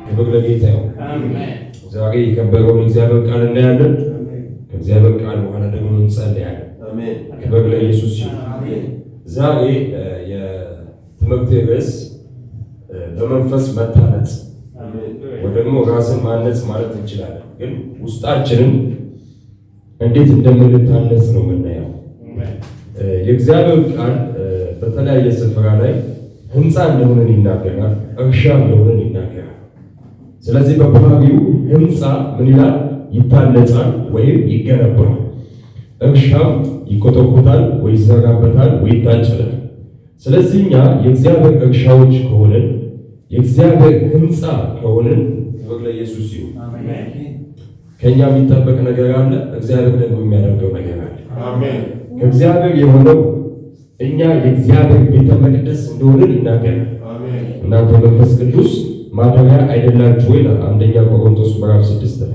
ክብር ለጌታ ይሁን። ዛሬ የከበረውን እግዚአብሔር ቃል እናያለን። ከእግዚአብሔር ቃል በኋላ ደግሞ እንጸልያለን። ክብር ለኢየሱስ ይሁን። ዛሬ የትምህርት ርዕስ በመንፈስ መታነጽ ወይ ደግሞ ራስን ማነጽ ማለት እንችላለን። ግን ውስጣችንን እንዴት እንደምንታነጽ ነው የምናየው። የእግዚአብሔር ቃል በተለያየ ስፍራ ላይ ህንፃ እንደሆነን ይናገራል፣ እርሻ እንደሆነን ይናገራል። ስለዚህ በባህሪው ህንፃ ምን ይላል? ይታነጻል ወይም ይገነባል። እርሻም ይኮተኮታል ወይ ይዘራበታል ወይ ይታጨዳል። ስለዚህ እኛ የእግዚአብሔር እርሻዎች ከሆንን የእግዚአብሔር ህንፃ ከሆንን ክብር ለኢየሱስ ይሁን። ከእኛ የሚጠበቅ ነገር አለ፣ እግዚአብሔር ደግሞ የሚያደርገው ነገር አለ። ከእግዚአብሔር የሆነው እኛ የእግዚአብሔር ቤተ መቅደስ እንደሆንን ይናገራል። እናንተ መንፈስ ቅዱስ ማደሪያ አይደላችሁ ወይ? አንደኛ ቆሮንቶስ ምዕራፍ 6 ላይ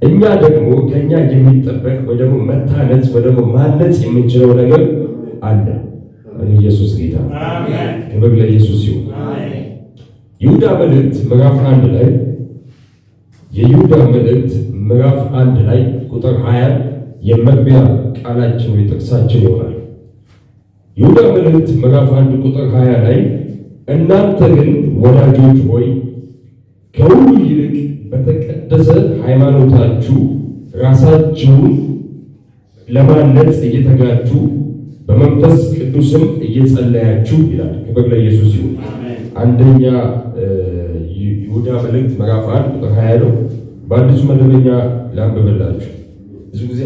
እኛ ደግሞ ከእኛ የሚጠበቅ ወይ ደግሞ መታነጽ ወይ ደግሞ ማነጽ የምንችለው ነገር አለ። ኢየሱስ ጌታ፣ ክብር ለኢየሱስ ይሁን። ይሁዳ መልእክት ምዕራፍ 1 ላይ የይሁዳ መልእክት ምዕራፍ 1 ላይ ቁጥር 20 የመግቢያ ቃላችን ወይ ጥቅሳችን ይሆናል። ይሁዳ መልእክት ምዕራፍ 1 ቁጥር 20 ላይ እናንተ ግን ወዳጆች ሆይ ከሁሉ ይልቅ በተቀደሰ ሃይማኖታችሁ ራሳችሁን ለማነጽ እየተጋችሁ በመንፈስ ቅዱስም እየጸለያችሁ ይላል። ክብር ለኢየሱስ ይሁን። አንደኛ ይሁዳ መልእክት ምዕራፍ 1 ቁጥር 20 ነው። በአዲሱ መደበኛ ላንብብላችሁ። ብዙ ጊዜ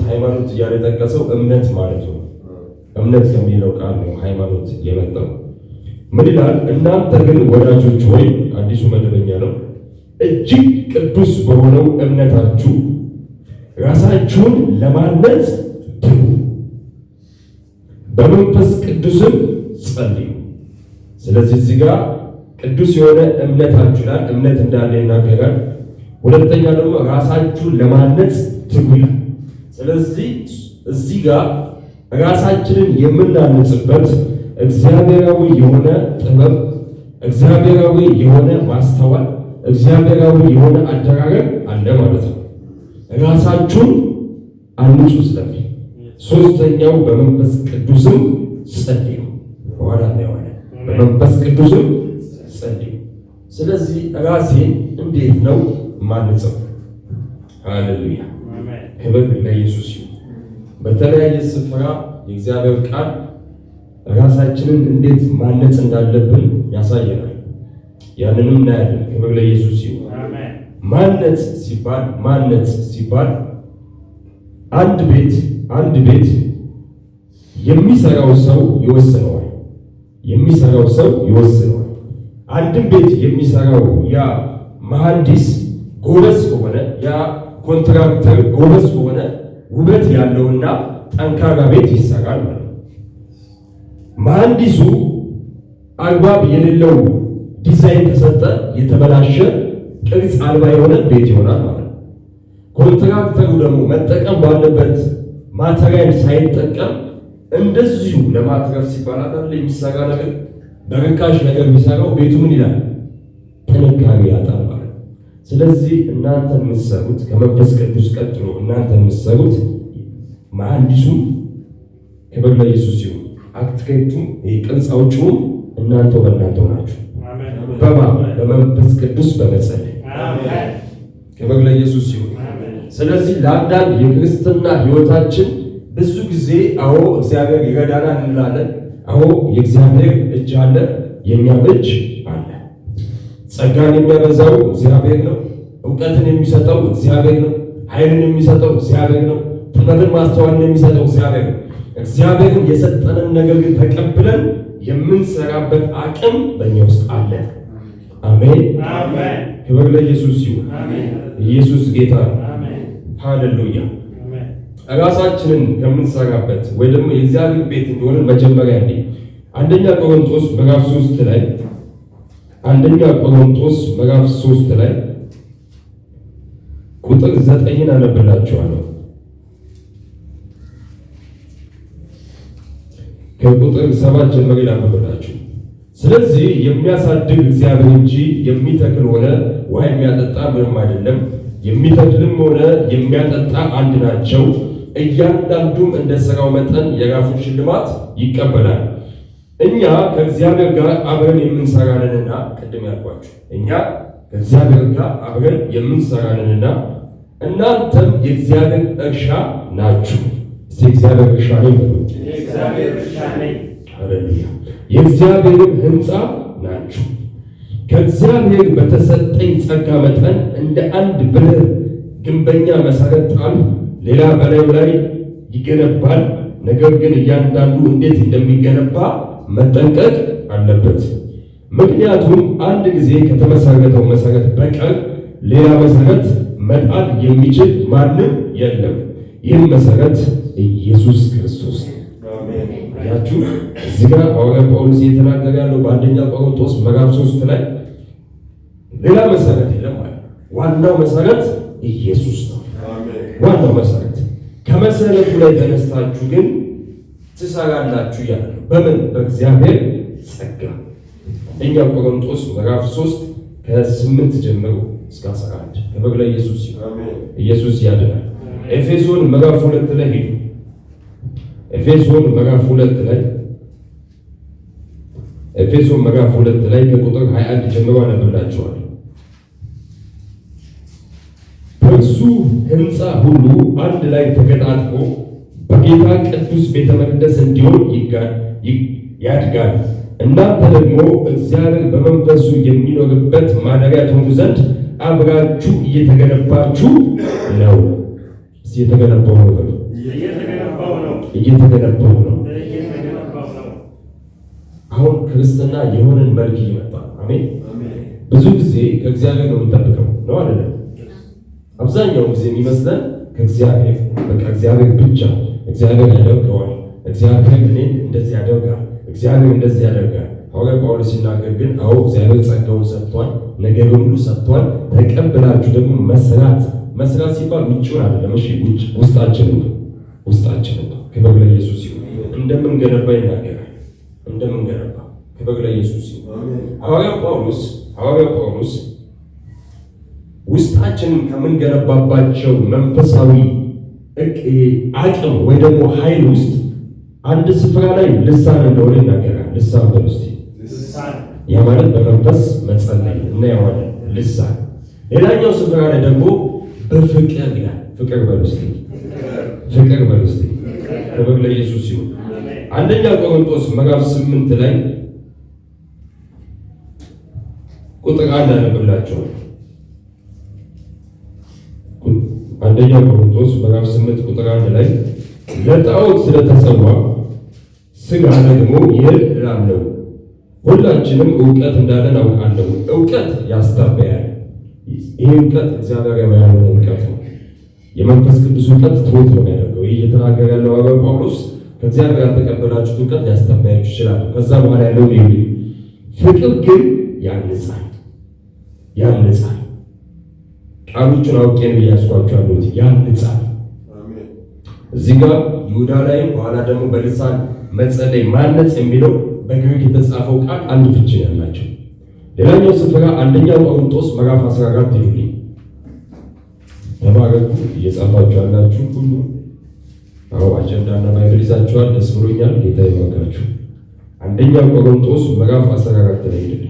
ሃይማኖት እያለ የጠቀሰው እምነት ማለት ነው። እምነት ከሚለው ቃል ነው ሃይማኖት የመጣው። ምን ይላል? እናንተ ግን ወዳጆች ሆይ፣ አዲሱ መደበኛ ነው፣ እጅግ ቅዱስ በሆነው እምነታችሁ ራሳችሁን ለማነጽ ትጉ፣ በመንፈስ ቅዱስም ጸልዩ። ስለዚህ እዚህ ጋር ቅዱስ የሆነ እምነታችሁ ላይ እምነት እንዳለ ይናገራል። ሁለተኛ ደግሞ ራሳችሁን ለማነጽ ትጉ ይላል። ስለዚህ እዚህ ጋር ራሳችንን የምናነጽበት እግዚአብሔራዊ የሆነ ጥበብ፣ እግዚአብሔራዊ የሆነ ማስተዋል፣ እግዚአብሔራዊ የሆነ አደራረግ አለ ማለት ነው። ራሳችሁን አንጹ ስለሚል ሶስተኛው በመንፈስ ቅዱስም ጸልዩ። በኋላ እናየዋለን። በመንፈስ ቅዱስም ጸልዩ። ስለዚህ ራሴን እንዴት ነው ማንጸው? ሃሌሉያ፣ ክብር ለኢየሱስ ይሁን። በተለያየ ስፍራ የእግዚአብሔር ቃል ራሳችንን እንዴት ማነጽ እንዳለብን ያሳየናል። ያንንም እናያለን። ክብር ለኢየሱስ ይሁን። ማነጽ ሲባል አንድ ቤት የሚሰራው ሰው ይወስነዋል። አንድም ቤት የሚሰራው ያ መሐንዲስ ጎበዝ ከሆነ፣ ያ ኮንትራክተር ጎበዝ ከሆነ ውበት ያለውና ጠንካራ ቤት ይሰራል ማለት ነው። መሐንዲሱ አግባብ የሌለው ዲዛይን ከሰጠ የተበላሸ ቅርጽ አልባ የሆነ ቤት ይሆናል ማለት ነው። ኮንትራክተሩ ደግሞ መጠቀም ባለበት ማቴሪያል ሳይጠቀም እንደዚሁ ለማትረፍ ሲባል አይደል የሚሰራ ነገር በርካሽ ነገር የሚሰራው ቤቱ ምን ይላል? ጥንካሬ ያጣል ማለት ነው። ስለዚህ እናንተ የምትሰሩት ከመንፈስ ቅዱስ ቀጥሎ እናንተ የምትሰሩት መሐንዲሱም ክብር ለኢየሱስ ይሁን፣ አርክቴክቱም ቅርጽ አውጪውም እናንተው በእናንተው ናችሁ። በመንፈስ ቅዱስ በመጸለይ ክብር ለኢየሱስ ይሁን። ስለዚህ ለአንዳንድ የክርስትና ሕይወታችን ብዙ ጊዜ አዎ እግዚአብሔር ይረዳናል እንላለን። አዎ የእግዚአብሔር እጅ አለ፣ የእኛም እጅ አለ። ጸጋን የሚያበዛው እግዚአብሔር ነው። እውቀትን የሚሰጠው እግዚአብሔር ነው። ኃይልን የሚሰጠው እግዚአብሔር ነው። ጥበብን ማስተዋልን የሚሰጠው እግዚአብሔር ነው። እግዚአብሔርን የሰጠንን ነገር ግን ተቀብለን የምንሰራበት አቅም በእኛ ውስጥ አለ። አሜን። ክብር ለኢየሱስ ይሁን። ኢየሱስ ጌታ ነው። ሃሌሉያ። ራሳችንን ከምንሰራበት ወይ ደግሞ የእግዚአብሔር ቤት እንደሆነ መጀመሪያ አንደኛ ቆሮንቶስ ምዕራፍ 3 ላይ ቁጥር 9 አነብላችኋለሁ። ከቁጥር 7 ጀምሬ ላንብብላችሁ። ስለዚህ የሚያሳድግ እግዚአብሔር እንጂ የሚተክል ሆነ ውሃ የሚያጠጣ ምንም አይደለም። የሚተክልም ሆነ የሚያጠጣ አንድ ናቸው። እያንዳንዱም እንደ ሥራው መጠን የራሱን ሽልማት ይቀበላል። እኛ ከእግዚአብሔር ጋር አብረን የምንሰራንንና ቅድም ያልኳችሁ እኛ ከእግዚአብሔር ጋር አብረን የምንሰራንንና እናንተም የእግዚአብሔር እርሻ ናችሁ። እስቲ እግዚአብሔር እርሻ ነኝ በሉ። የእግዚአብሔር እርሻ ነኝ። ሃሌሉያ። የእግዚአብሔር ሕንፃ ናችሁ። ከእግዚአብሔር በተሰጠኝ ጸጋ መጠን እንደ አንድ ብልህ ግንበኛ መሰረት ጣሉ፣ ሌላ በላዩ ላይ ይገነባል። ነገር ግን እያንዳንዱ እንዴት እንደሚገነባ መጠንቀቅ አለበት። ምክንያቱም አንድ ጊዜ ከተመሰረተው መሰረት በቀር ሌላ መሰረት መጣል የሚችል ማንም የለም። ይህም መሰረት ኢየሱስ ክርስቶስ ነው። ያችሁ እዚህ ጋር ሐዋርያ ጳውሎስ እየተናገረ ያለው በአንደኛ ቆሮንቶስ ምዕራፍ 3 ላይ ሌላ መሰረት የለም ማለት ነው። ዋናው መሰረት ኢየሱስ ነው። ዋናው መሰረት ከመሰረቱ ላይ ተነስታችሁ ግን ትሰራላችሁ እያለ ነው። በምን? በእግዚአብሔር ጸጋ። አንደኛ ቆሮንቶስ ምዕራፍ 3 ከ8 ጀምሮ እስከ 11 ክብር ለኢየሱስ ይሁን። ኢየሱስ ያድናል። ኤፌሶን ምዕራፍ 2 ላይ ሄዱ። ኤፌሶን ምዕራፍ 2 ላይ ኤፌሶን ምዕራፍ 2 ላይ ከቁጥር 21 ጀምሮ አነብላችኋለሁ። በእርሱ ሕንፃ ሁሉ አንድ ላይ ተገጣጥሞ በጌታ ቅዱስ ቤተ መቅደስ እንዲሆን ያድጋል። እናንተ ደግሞ እግዚአብሔር በመንፈሱ የሚኖርበት ማደሪያ ትሆኑ ዘንድ አብራችሁ እየተገነባችሁ ነው። እየተገነባው ነው። እየተገነባው ነው። አሁን ክርስትና የሆነን መልክ እየመጣ አሜን። ብዙ ጊዜ ከእግዚአብሔር ነው የምንጠብቀው ነው አይደለም? አብዛኛው ጊዜ የሚመስለን ከእግዚአብሔር በቃ እግዚአብሔር ብቻ እግዚአብሔር ያደርገዋል፣ እግዚአብሔር እኔን እንደዚህ ያደርጋል፣ እግዚአብሔር እንደዚህ ያደርጋል። ሐዋርያ ጳውሎስ ሲናገር ግን አዎ እግዚአብሔር ጸጋውን ሰጥቷል፣ ነገሩን ሁሉ ሰጥቷል። ተቀብላችሁ ደግሞ መስራት ሲባል ውጭውን አይደለም፣ እሺ ውስጣችንን ነው። ክብር ለኢየሱስ ይሁን። እንደምንገነባ ይናገራል። እንደምንገነባ ክብር ለኢየሱስ ይሁን። ሐዋርያ ጳውሎስ ውስጣችንን ከምንገነባባቸው መንፈሳዊ አቅም ወይ ደግሞ ኃይል ውስጥ አንድ ስፍራ ላይ ልሳን እንደሆነ ይናገራል። ልሳን በውስጥ ያ ማለት በመንፈስ መጸለይ እናየዋለን። ልሳን ሌላኛው ስፍራ ላይ ደግሞ በፍቅር ይላል። ፍቅር በውስጥ ክብር ለኢየሱስ ይሁን። አንደኛ ቆሮንቶስ ምዕራፍ 8 ላይ ቁጥር 1 አነብላችኋለሁ። አንደኛ ቆሮንቶስ ምዕራፍ 8 ቁጥር 1 ላይ ለጣዖት ስለተሰዋ ሥጋ ደግሞ ይህን እላለሁ፣ ሁላችንም ዕውቀት እንዳለን አውቃለሁ። ዕውቀት ያስታበያል። ይህ ዕውቀት እግዚአብሔራዊ ያልሆነ ዕውቀት ነው። የመንፈስ ቅዱስ ዕውቀት ትሑት ነው የሚያደርገው። ይህ እየተናገረ ያለው ሐዋርያ ጳውሎስ ከእግዚአብሔር ያልተቀበላችሁት ዕውቀት ሊያስታበያችሁ ይችላል። ከዛ በኋላ ያለው ፍቅር ግን ያንጻል። ቃሎቹን አውቄ ነው እያስኳቸው ያሉት። ያንጻል። እዚህ ጋር ይሁዳ ላይ በኋላ ደግሞ በልሳን መጸለይ ማነጽ የሚለው በግሪክ የተጻፈው ቃል አንድ ፍቺ ያላቸው። ሌላኛው ስፍራ አንደኛ ቆሮንቶስ ምዕራፍ 14 ይሉልኝ። ተባረኩ። እየጻፋችሁ ያላችሁ ሁሉ አጀንዳና ባይብል ይዛችኋል። ደስ ብሎኛል። ጌታ ይባርካችሁ። አንደኛ ቆሮንቶስ ምዕራፍ 14 ላይ ይሉልኝ።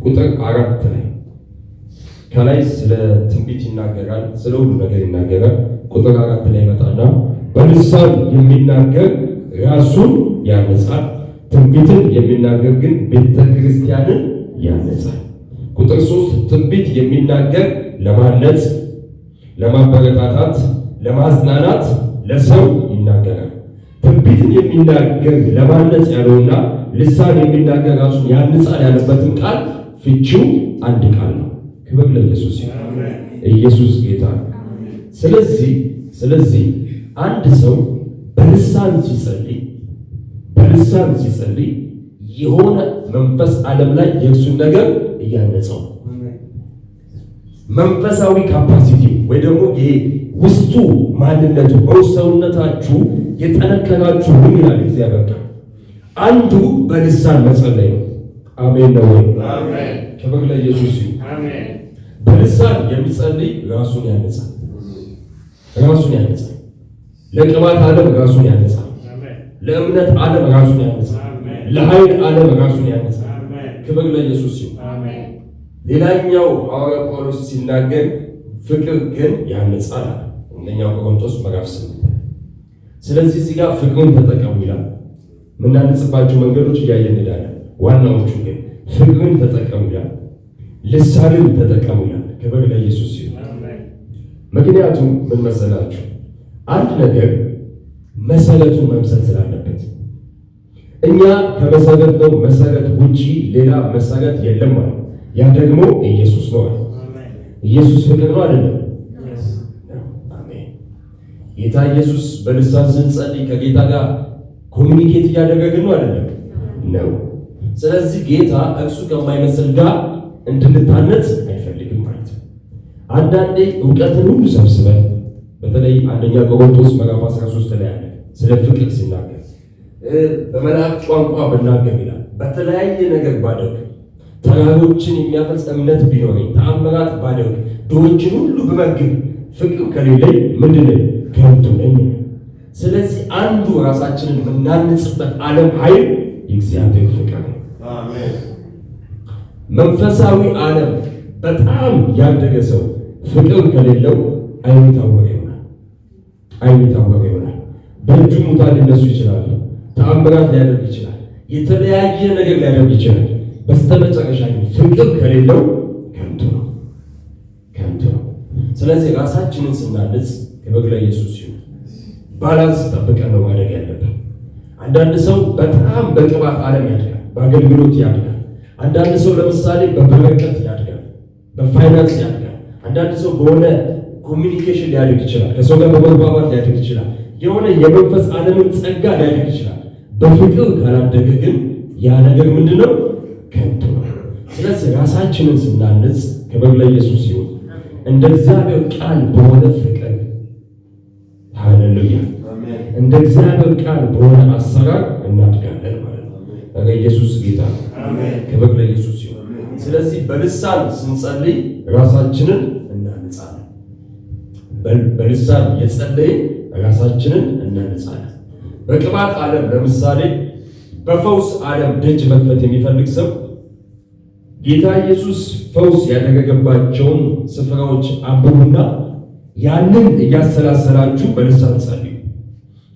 ቁጥር 4 ላይ ከላይ ስለ ትንቢት ይናገራል፣ ስለ ሁሉ ነገር ይናገራል። ቁጥር 4 ላይ መጣና በልሳን የሚናገር ራሱን ያነጻል፣ ትንቢትን የሚናገር ግን ቤተ ክርስቲያንን ያነጻል። ቁጥር 3 ትንቢት የሚናገር ለማነጽ፣ ለማበረታታት፣ ለማጽናናት ለሰው ይናገራል። ትንቢትን የሚናገር ለማነጽ ያለውና ልሳን የሚናገር ራሱን ያንጻል ያለበትን ቃል ፍቺው አንድ ቃል ነው። ክብር ለኢየሱስ ይሁን። ኢየሱስ ጌታ ነው። ስለዚህ አንድ ሰው በልሳን ሲጸልይ የሆነ መንፈስ ዓለም ላይ የእርሱን ነገር እያነጸው መንፈሳዊ ካፓሲቲ ወይ ደግሞ ይሄ ውስጡ ማንነቱ በውስጣችሁ የጠነከራችሁ ይላል እግዚአብሔር ቃል። አንዱ በልሳን መጸለይ ነው። አሜን ነው ወይ? አሜን። ክብር ለኢየሱስ ይሁን። አሜን። በልሳን የሚጸልይ ራሱን ያነጻል። ራሱን ያነጻል። ለቅባት ዓለም ራሱን ያነጻል። ለእምነት ዓለም ራሱን ያነጻል። ለኃይል ዓለም ራሱን ያነጻል። ክብር ለኢየሱስ ይሁን። አሜን። ሌላኛው ሐዋርያ ጳውሎስ ሲናገር ፍቅር ግን ያነጻል። አንደኛ ቆሮንቶስ ምዕራፍ 8። ስለዚህ እዚህ ጋር ፍቅርን ተጠቀሙ ይላል። የምናነጽባቸው መንገዶች እያየን እንሄዳለን። ዋናዎቹ ግን ፍቅርን ተጠቀሙ ይላል። ልሳንን ተጠቀሙ ይላል። ክብር ለኢየሱስ ይሁን። ምክንያቱም ምን መሰላችሁ? አንድ ነገር መሰረቱን መምሰል ስላለበት እኛ ከመሰረት ነው መሰረት ውጪ ሌላ መሰረት የለም ማለት። ያ ደግሞ ኢየሱስ ነው። ኢየሱስ ፍቅር ነው አይደለም? አሜን። ጌታ ኢየሱስ በልሳን ስንጸልይ ከጌታ ጋር ኮሚኒኬት እያደረግን ነው አይደለም? ነው። ስለዚህ ጌታ እርሱ ከማይመስል ጋር እንድንታነጽ አይፈልግም ማለት ነው። አንዳንዴ እውቀትን ሁሉ ሰብስበን በተለይ አንደኛ ቆሮንቶስ ምዕራፍ 13 ላይ ያለ ስለ ፍቅር ሲናገር በመላእክት ቋንቋ ብናገር ይላል፣ በተለያየ ነገር ባደርግ፣ ተራሮችን የሚያፈስ እምነት ቢኖረኝ፣ ተአምራት ባደርግ፣ ድሆችን ሁሉ ብመግብ፣ ፍቅር ከሌለኝ ምንድን ነኝ? ከንቱ ነኝ። ስለዚህ አንዱ ራሳችንን የምናንጽበት ዓለም ኃይል የእግዚአብሔር ፍቅር ነው። አሜን። መንፈሳዊ ዓለም በጣም ያደገ ሰው ፍቅር ከሌለው ዓይኑ የታወረ ይሆናል። ዓይኑ የታወረ ይሆናል። በእጁ ሙታን ሊነሱ ይችላሉ። ተአምራት ሊያደርግ ይችላል። የተለያየ ነገር ሊያደርግ ይችላል። በስተመጨረሻ ግን ፍቅር ከሌለው ከንቱ ነው፣ ከንቱ ነው። ስለዚህ ራሳችንን ስናንጽ ክብር ለኢየሱስ ይሁን፣ ባላንስ ጠብቀን ነው ማደግ ያለብን። አንዳንድ ሰው በጣም በቅባት ዓለም ያድጋል፣ በአገልግሎት ያድጋል። አንዳንድ ሰው ለምሳሌ በበረከት ያድጋል፣ በፋይናንስ ያድጋል። አንዳንድ ሰው በሆነ ኮሚኒኬሽን ሊያድግ ይችላል፣ ከሰው ጋር በመግባባት ሊያድግ ይችላል። የሆነ የመንፈስ ዓለምን ጸጋ ሊያድግ ይችላል። በፍቅር ካላደገ ግን ያ ነገር ምንድነው? ከንቱ ነው። ስለዚህ ራሳችንን ስናንጽ ክብር ለኢየሱስ ይሁን፣ እንደ እግዚአብሔር ቃል በሆነ ፍቅር፣ ሃሌሉያ፣ እንደ እግዚአብሔር ቃል በሆነ አሰራር እናድጋለን ማለት ነው። ኢየሱስ ጌታ ነው። ክብር ለኢየሱስ ይሁን። ስለዚህ በልሳን ስንጸልይ ራሳችንን እናንጻለን። በልሳን የጸለይን ራሳችንን እናንጻለን። በቅባት ዓለም ለምሳሌ በፈውስ ዓለም ደጅ መክፈት የሚፈልግ ሰው ጌታ ኢየሱስ ፈውስ ያደረገባቸውን ስፍራዎች አንብቡና ያንን እያሰላሰላችሁ በልሳን ጸልዩ።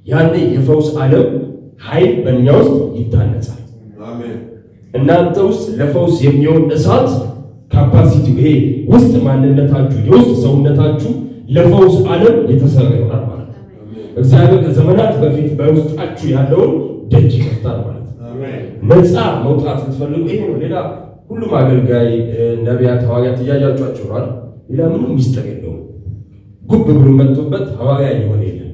ያኔ የፈውስ ዓለም ኃይል በእኛ ውስጥ ይታነጻል። እናንተ ውስጥ ለፈውስ የሚሆን እሳት ካፓሲቲ፣ ይሄ ውስጥ ማንነታችሁ የውስጥ ሰውነታችሁ ለፈውስ ዓለም የተሰራ ይሆናል ማለት ነው። እግዚአብሔር ከዘመናት በፊት በውስጣችሁ ያለውን ደጅ ይከፍታል ማለት ነው። ነፃ መውጣት ስትፈልጉ ይሄ ነው። ሌላ ሁሉም አገልጋይ ነቢያት፣ ሐዋርያት እያያቸዋቸዋል። ሌላ ምንም ሚስጥር የለውም። ጉብ ብሎ መጥቶበት ሐዋርያ የሆነ የለም።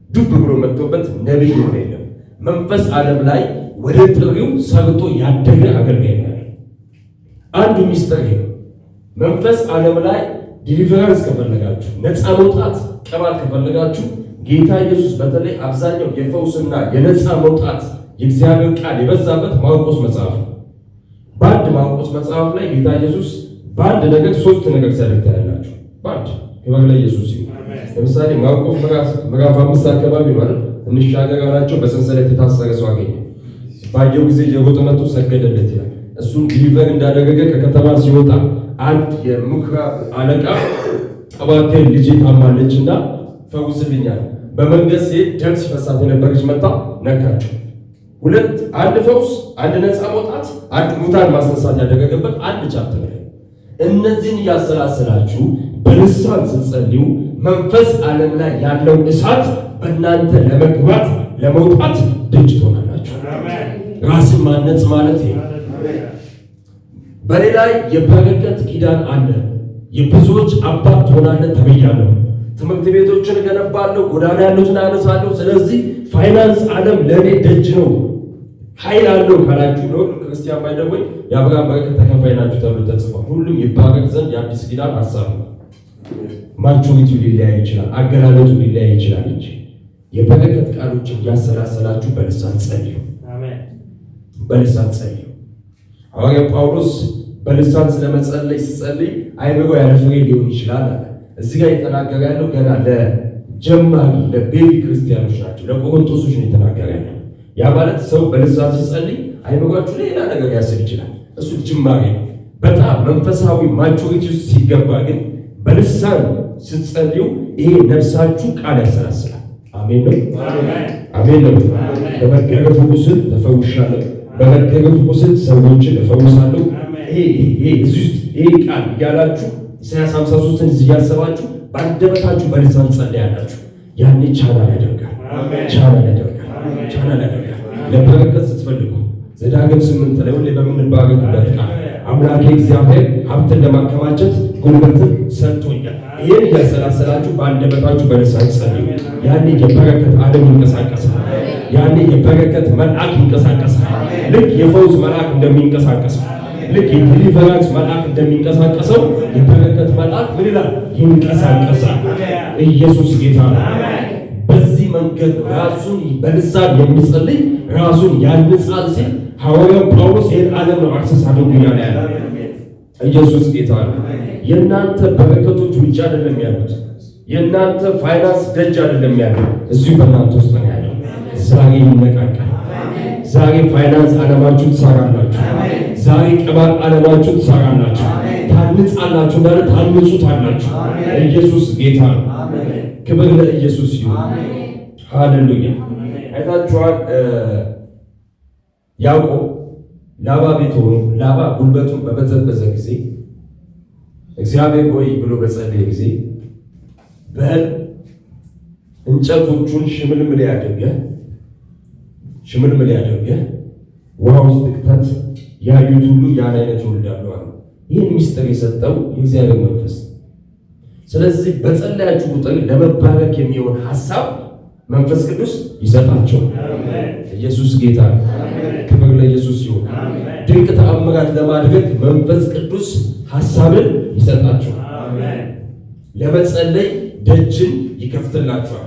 ዱብ ብሎ መጥቶበት ነቢይ የሆነ የለም። መንፈስ ዓለም ላይ ወደ ጥሪው ሰርቶ ያደገ አገልጋይ ነው። አንዱ ሚስጥር ይሄ ነው። መንፈስ ዓለም ላይ ዲሊቨረንስ ከፈለጋችሁ፣ ነፃ መውጣት ቅባት ከፈለጋችሁ ጌታ ኢየሱስ በተለይ አብዛኛው የፈውስና የነፃ መውጣት የእግዚአብሔር ቃል የበዛበት ማርቆስ መጽሐፍ ነው። በአንድ ማርቆስ መጽሐፍ ላይ ጌታ ኢየሱስ በአንድ ነገር ሶስት ነገር ሲያደርግ ታያላችሁ። በአንድ ክብር ለኢየሱስ ይሁን። ለምሳሌ ማርቆስ ምዕራፍ 5 አካባቢ ማለት እንሻገር አላቸው። በሰንሰለት የታሰረ ሰው አገኘ። ባየው ጊዜ የሮጠ መጥቶ ሰገደለት ይላል። እሱን ዲሊቨር እንዳደረገ ከከተማ ሲወጣ አንድ የምኩራብ አለቃ እባክህ ልጄ ታማለችና ፈውስልኛል። በመንገድ ሲሄድ ደም ሲፈሳት የነበረች መጣ ነካቸው። አንድ ፈውስ፣ አንድ ነፃ መውጣት፣ አንድ ሙታን ማስነሳት ያደረገበት አንድ ቻፕተር ላይ። እነዚህን እያሰላሰላችሁ በልሳን ስትጸልዩ መንፈስ ዓለም ላይ ያለው እሳት በእናንተ ለመግባት ለመውጣት ደጅ ትሆናላችሁ። ራስን ማነጽ ማለት ይሄ። በሌላ የበረከት ኪዳን አለ። የብዙዎች አባት ትሆናለህ ተብያለሁ። ትምህርት ቤቶችን እገነባለሁ፣ ጎዳና ያሉትን አነሳለሁ። ስለዚህ ፋይናንስ ዓለም ለእኔ ደጅ ነው፣ ኃይል አለው ካላችሁ ነው ክርስቲያን ባይደወይ የአብርሃም በረከት ተከፋይ ናችሁ ተብሎ ተጽፏል። ሁሉም ይባረክ ዘንድ የአዲስ ኪዳን ሐሳብ ነው። ማቹሪቲው ሊለያይ ይችላል፣ አገላለጡ ሊለያይ ይችላል እንጂ የበረከት ቃሎችን ያሰላሰላችሁ በልሳን ጸልዩ። በልሳን ጸልዩ። ሐዋርያው ጳውሎስ በልሳን ስለመጸለይ ሲጸልይ አይምሮ ያለ ፍሬ ሊሆን ይችላል አለ። እዚህ ጋር የተናገረ ያለው ገና ለጀማሪ ለቤቢ ክርስቲያኖች ናቸው፣ ለቆሮንቶሶች ነው የተናገረ ያለው። ያ ማለት ሰው በልሳን ሲጸልይ አይምሯችሁ ሌላ ነገር ያስብ ይችላል። እሱ ጅማሬ ነው። በጣም መንፈሳዊ ማቹሪቲ ውስጥ ሲገባ ግን በልሳን ስትጸልዩ ይሄ ነፍሳችሁ ቃል ያሰላስላል። አሜን ነው። አሜን ነው። በመገረፉ ቁስል ተፈውሻለሁ፣ በመገረፉ ቁስል ሰዎችን እፈውሳለሁ። ይሄ ቃል እያላችሁ ኢሳይያስ 53ን እያሰባችሁ በአንደበታችሁ በልሳን ጸልያላችሁ። ያኔ ቻናል ያደርጋል። ለበረከት ስትፈልጉ ዘዳግም 8 ላይ ሁሌ በምንባረክበት ቃል አምላኬ እግዚአብሔር ሀብትን ለማከማቸት ጉልበትን ሰጥቶኛል። ይህን እያሰላሰላችሁ በአንደበታችሁ በልሳን ጸልዩ። ያኔ የበረከት ዓለም ይንቀሳቀሳል። ያኔ የበረከት መልአክ ይንቀሳቀሳል። ልክ የፈውስ መልአክ እንደሚንቀሳቀሰው፣ ልክ የዲሊቨራንስ መልአክ እንደሚንቀሳቀሰው የበረከት መልአክ ምን ይላል? ይንቀሳቀሳል። ኢየሱስ ጌታ ነው። በዚህ መንገድ ራሱን በልሳን የሚጸልይ ራሱን ያንጻል ሲል ሐዋርያው ጳውሎስ ይህን ዓለም ነው አክሰስ አድርጉ እያለ ያለ። ኢየሱስ ጌታ ነው። የእናንተ በረከቶች ውጭ አይደለም ያሉት። የእናንተ ፋይናንስ ደጅ አይደለም ያለው፣ እዚሁ በእናንተ ውስጥ ነው ያለው። ዛሬ ይነቃቃል። ዛሬ ፋይናንስ ዓለማችሁ ትሰራላችሁ። ዛሬ ቅባት ዓለማችሁ ትሰራላችሁ። ታንጻላችሁ እንዳለ ታንጹታላችሁ። ኢየሱስ ጌታ ነው። ክብር ለኢየሱስ ይሁን። ሃሌሉያ። አይታችኋል። ያዕቆብ ላባ ቤት ሆኖ ላባ ጉልበቱን በበዘበዘ ጊዜ እግዚአብሔር ሆይ ብሎ በጸለየ ጊዜ በሕልም እንጨቶቹን ሽምልምል ያደርገህ ውሃ ውስጥ ክተት፣ ያዩት ሁሉ ያን አይነት ይወልዳሉ አለ። ይህን ሚስጥር የሰጠው የእግዚአብሔር መንፈስ። ስለዚህ በጸለያችሁ ቁጥር ለመባረክ የሚሆን ሐሳብ መንፈስ ቅዱስ ይሰጣቸዋል። ኢየሱስ ጌታ ነው። ክብር ለኢየሱስ ይሁን። ድንቅ ተአምራት ለማድረግ መንፈስ ቅዱስ ሐሳብን ይሰጣቸዋል። ለመጸለይ ደጅን ይከፍትላቸዋል።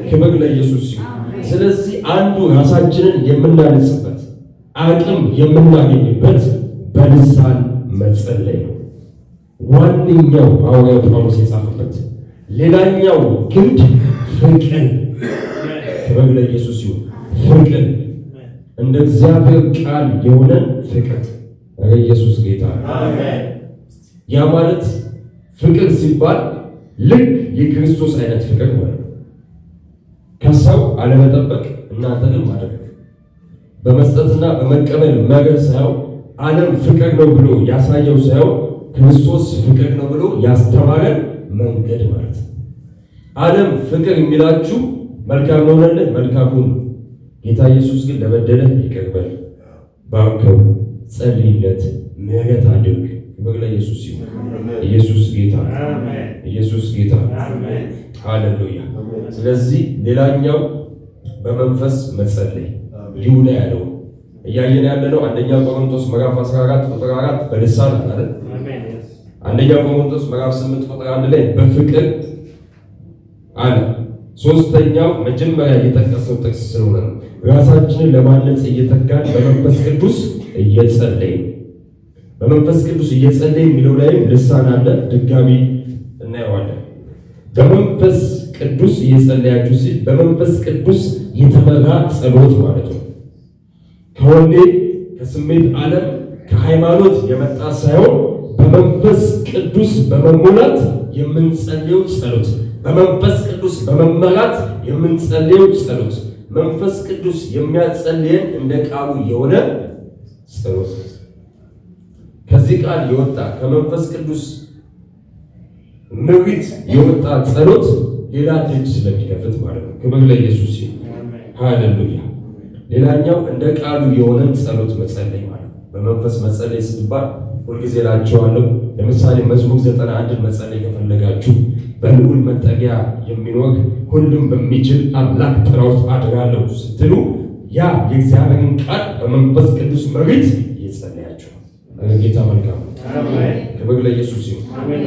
ክብር ለኢየሱስ ይሁን። ስለዚህ አንዱ ራሳችንን የምናንጽበት አቅም የምናገኝበት በልሳን መጸለይ ነው። ዋነኛው ሐዋርያው ጳውሎስ የጻፈበት ሌላኛው ግንድ ፍቅር። ክብር ለኢየሱስ ይሁን። ፍቅር እንደ እግዚአብሔር ቃል የሆነ ፍቅር። ኢየሱስ ጌታ ነው። ያ ማለት ፍቅር ሲባል ልክ የክርስቶስ አይነት ፍቅር ማለት ነው። ከሰው አለመጠበቅ፣ እናንተ ግን ማድረግ፣ በመስጠትና በመቀበል መገር ሳይሆን ዓለም ፍቅር ነው ብሎ ያሳየው ሳይሆን ክርስቶስ ፍቅር ነው ብሎ ያስተማረን መንገድ ማለት ነው። ዓለም ፍቅር የሚላችሁ መልካም ሆነልህ መልካም ሁሉ፣ ጌታ ኢየሱስ ግን ለበደለ ይቅር በል፣ ባርከው፣ ጸልይለት፣ ምሕረት አድርግ። ክብር ለኢየሱስ ይሁን። ኢየሱስ ጌታ ነው። ኢየሱስ ጌታ ነው። ሃሌሉያ። ስለዚህ ሌላኛው በመንፈስ መጸለይ ይሁን ያለው እያየን ያለነው አንደኛ ቆሮንቶስ ምዕራፍ 14 ቁጥር 4 በልሳን አለ። አንደኛ ቆሮንቶስ ምዕራፍ 8 ቁጥር 1 ላይ በፍቅር አለ። ሶስተኛው መጀመሪያ የጠቀሰው ጥቅስ ስለሆነ ነው። ራሳችንን ለማነጽ እየተጋን በመንፈስ ቅዱስ እየጸለይን በመንፈስ ቅዱስ እየጸለይን የሚለው ላይ ልሳን አለ። ድጋሚ እናየዋለን። በመንፈስ ቅዱስ እየጸለያችሁ ሲል በመንፈስ ቅዱስ የተመራ ጸሎት ማለት ነው። ከወንዴ ከስሜት ዓለም ከሃይማኖት የመጣ ሳይሆን በመንፈስ ቅዱስ በመሞላት የምንጸልየው ጸሎት፣ በመንፈስ ቅዱስ በመመራት የምንጸልየው ጸሎት፣ መንፈስ ቅዱስ የሚያጸልየን እንደ ቃሉ የሆነ ጸሎት። ከዚህ ቃል የወጣ ከመንፈስ ቅዱስ ምሪት የወጣ ጸሎት ሌላ ደጅ ስለሚከፍት ማለት ነው። ክብር ለኢየሱስ ይሁን። ሃሌሉያ። ሌላኛው እንደ ቃሉ የሆነ ጸሎት መጸለይ ማለት ነው። በመንፈስ መጸለይ ስትባል ሁልጊዜ እላችኋለሁ፣ ለምሳሌ መዝሙር 91 መጸለይ ከፈለጋችሁ በልዑል መጠጊያ የሚኖር ሁሉም በሚችል አምላክ ጥላ ውስጥ አድራለሁ ስትሉ ያ የእግዚአብሔርን ቃል በመንፈስ ቅዱስ መሪት እየጸለያችሁ ጌታ መልካም ክብር ለኢየሱስ ይሁን።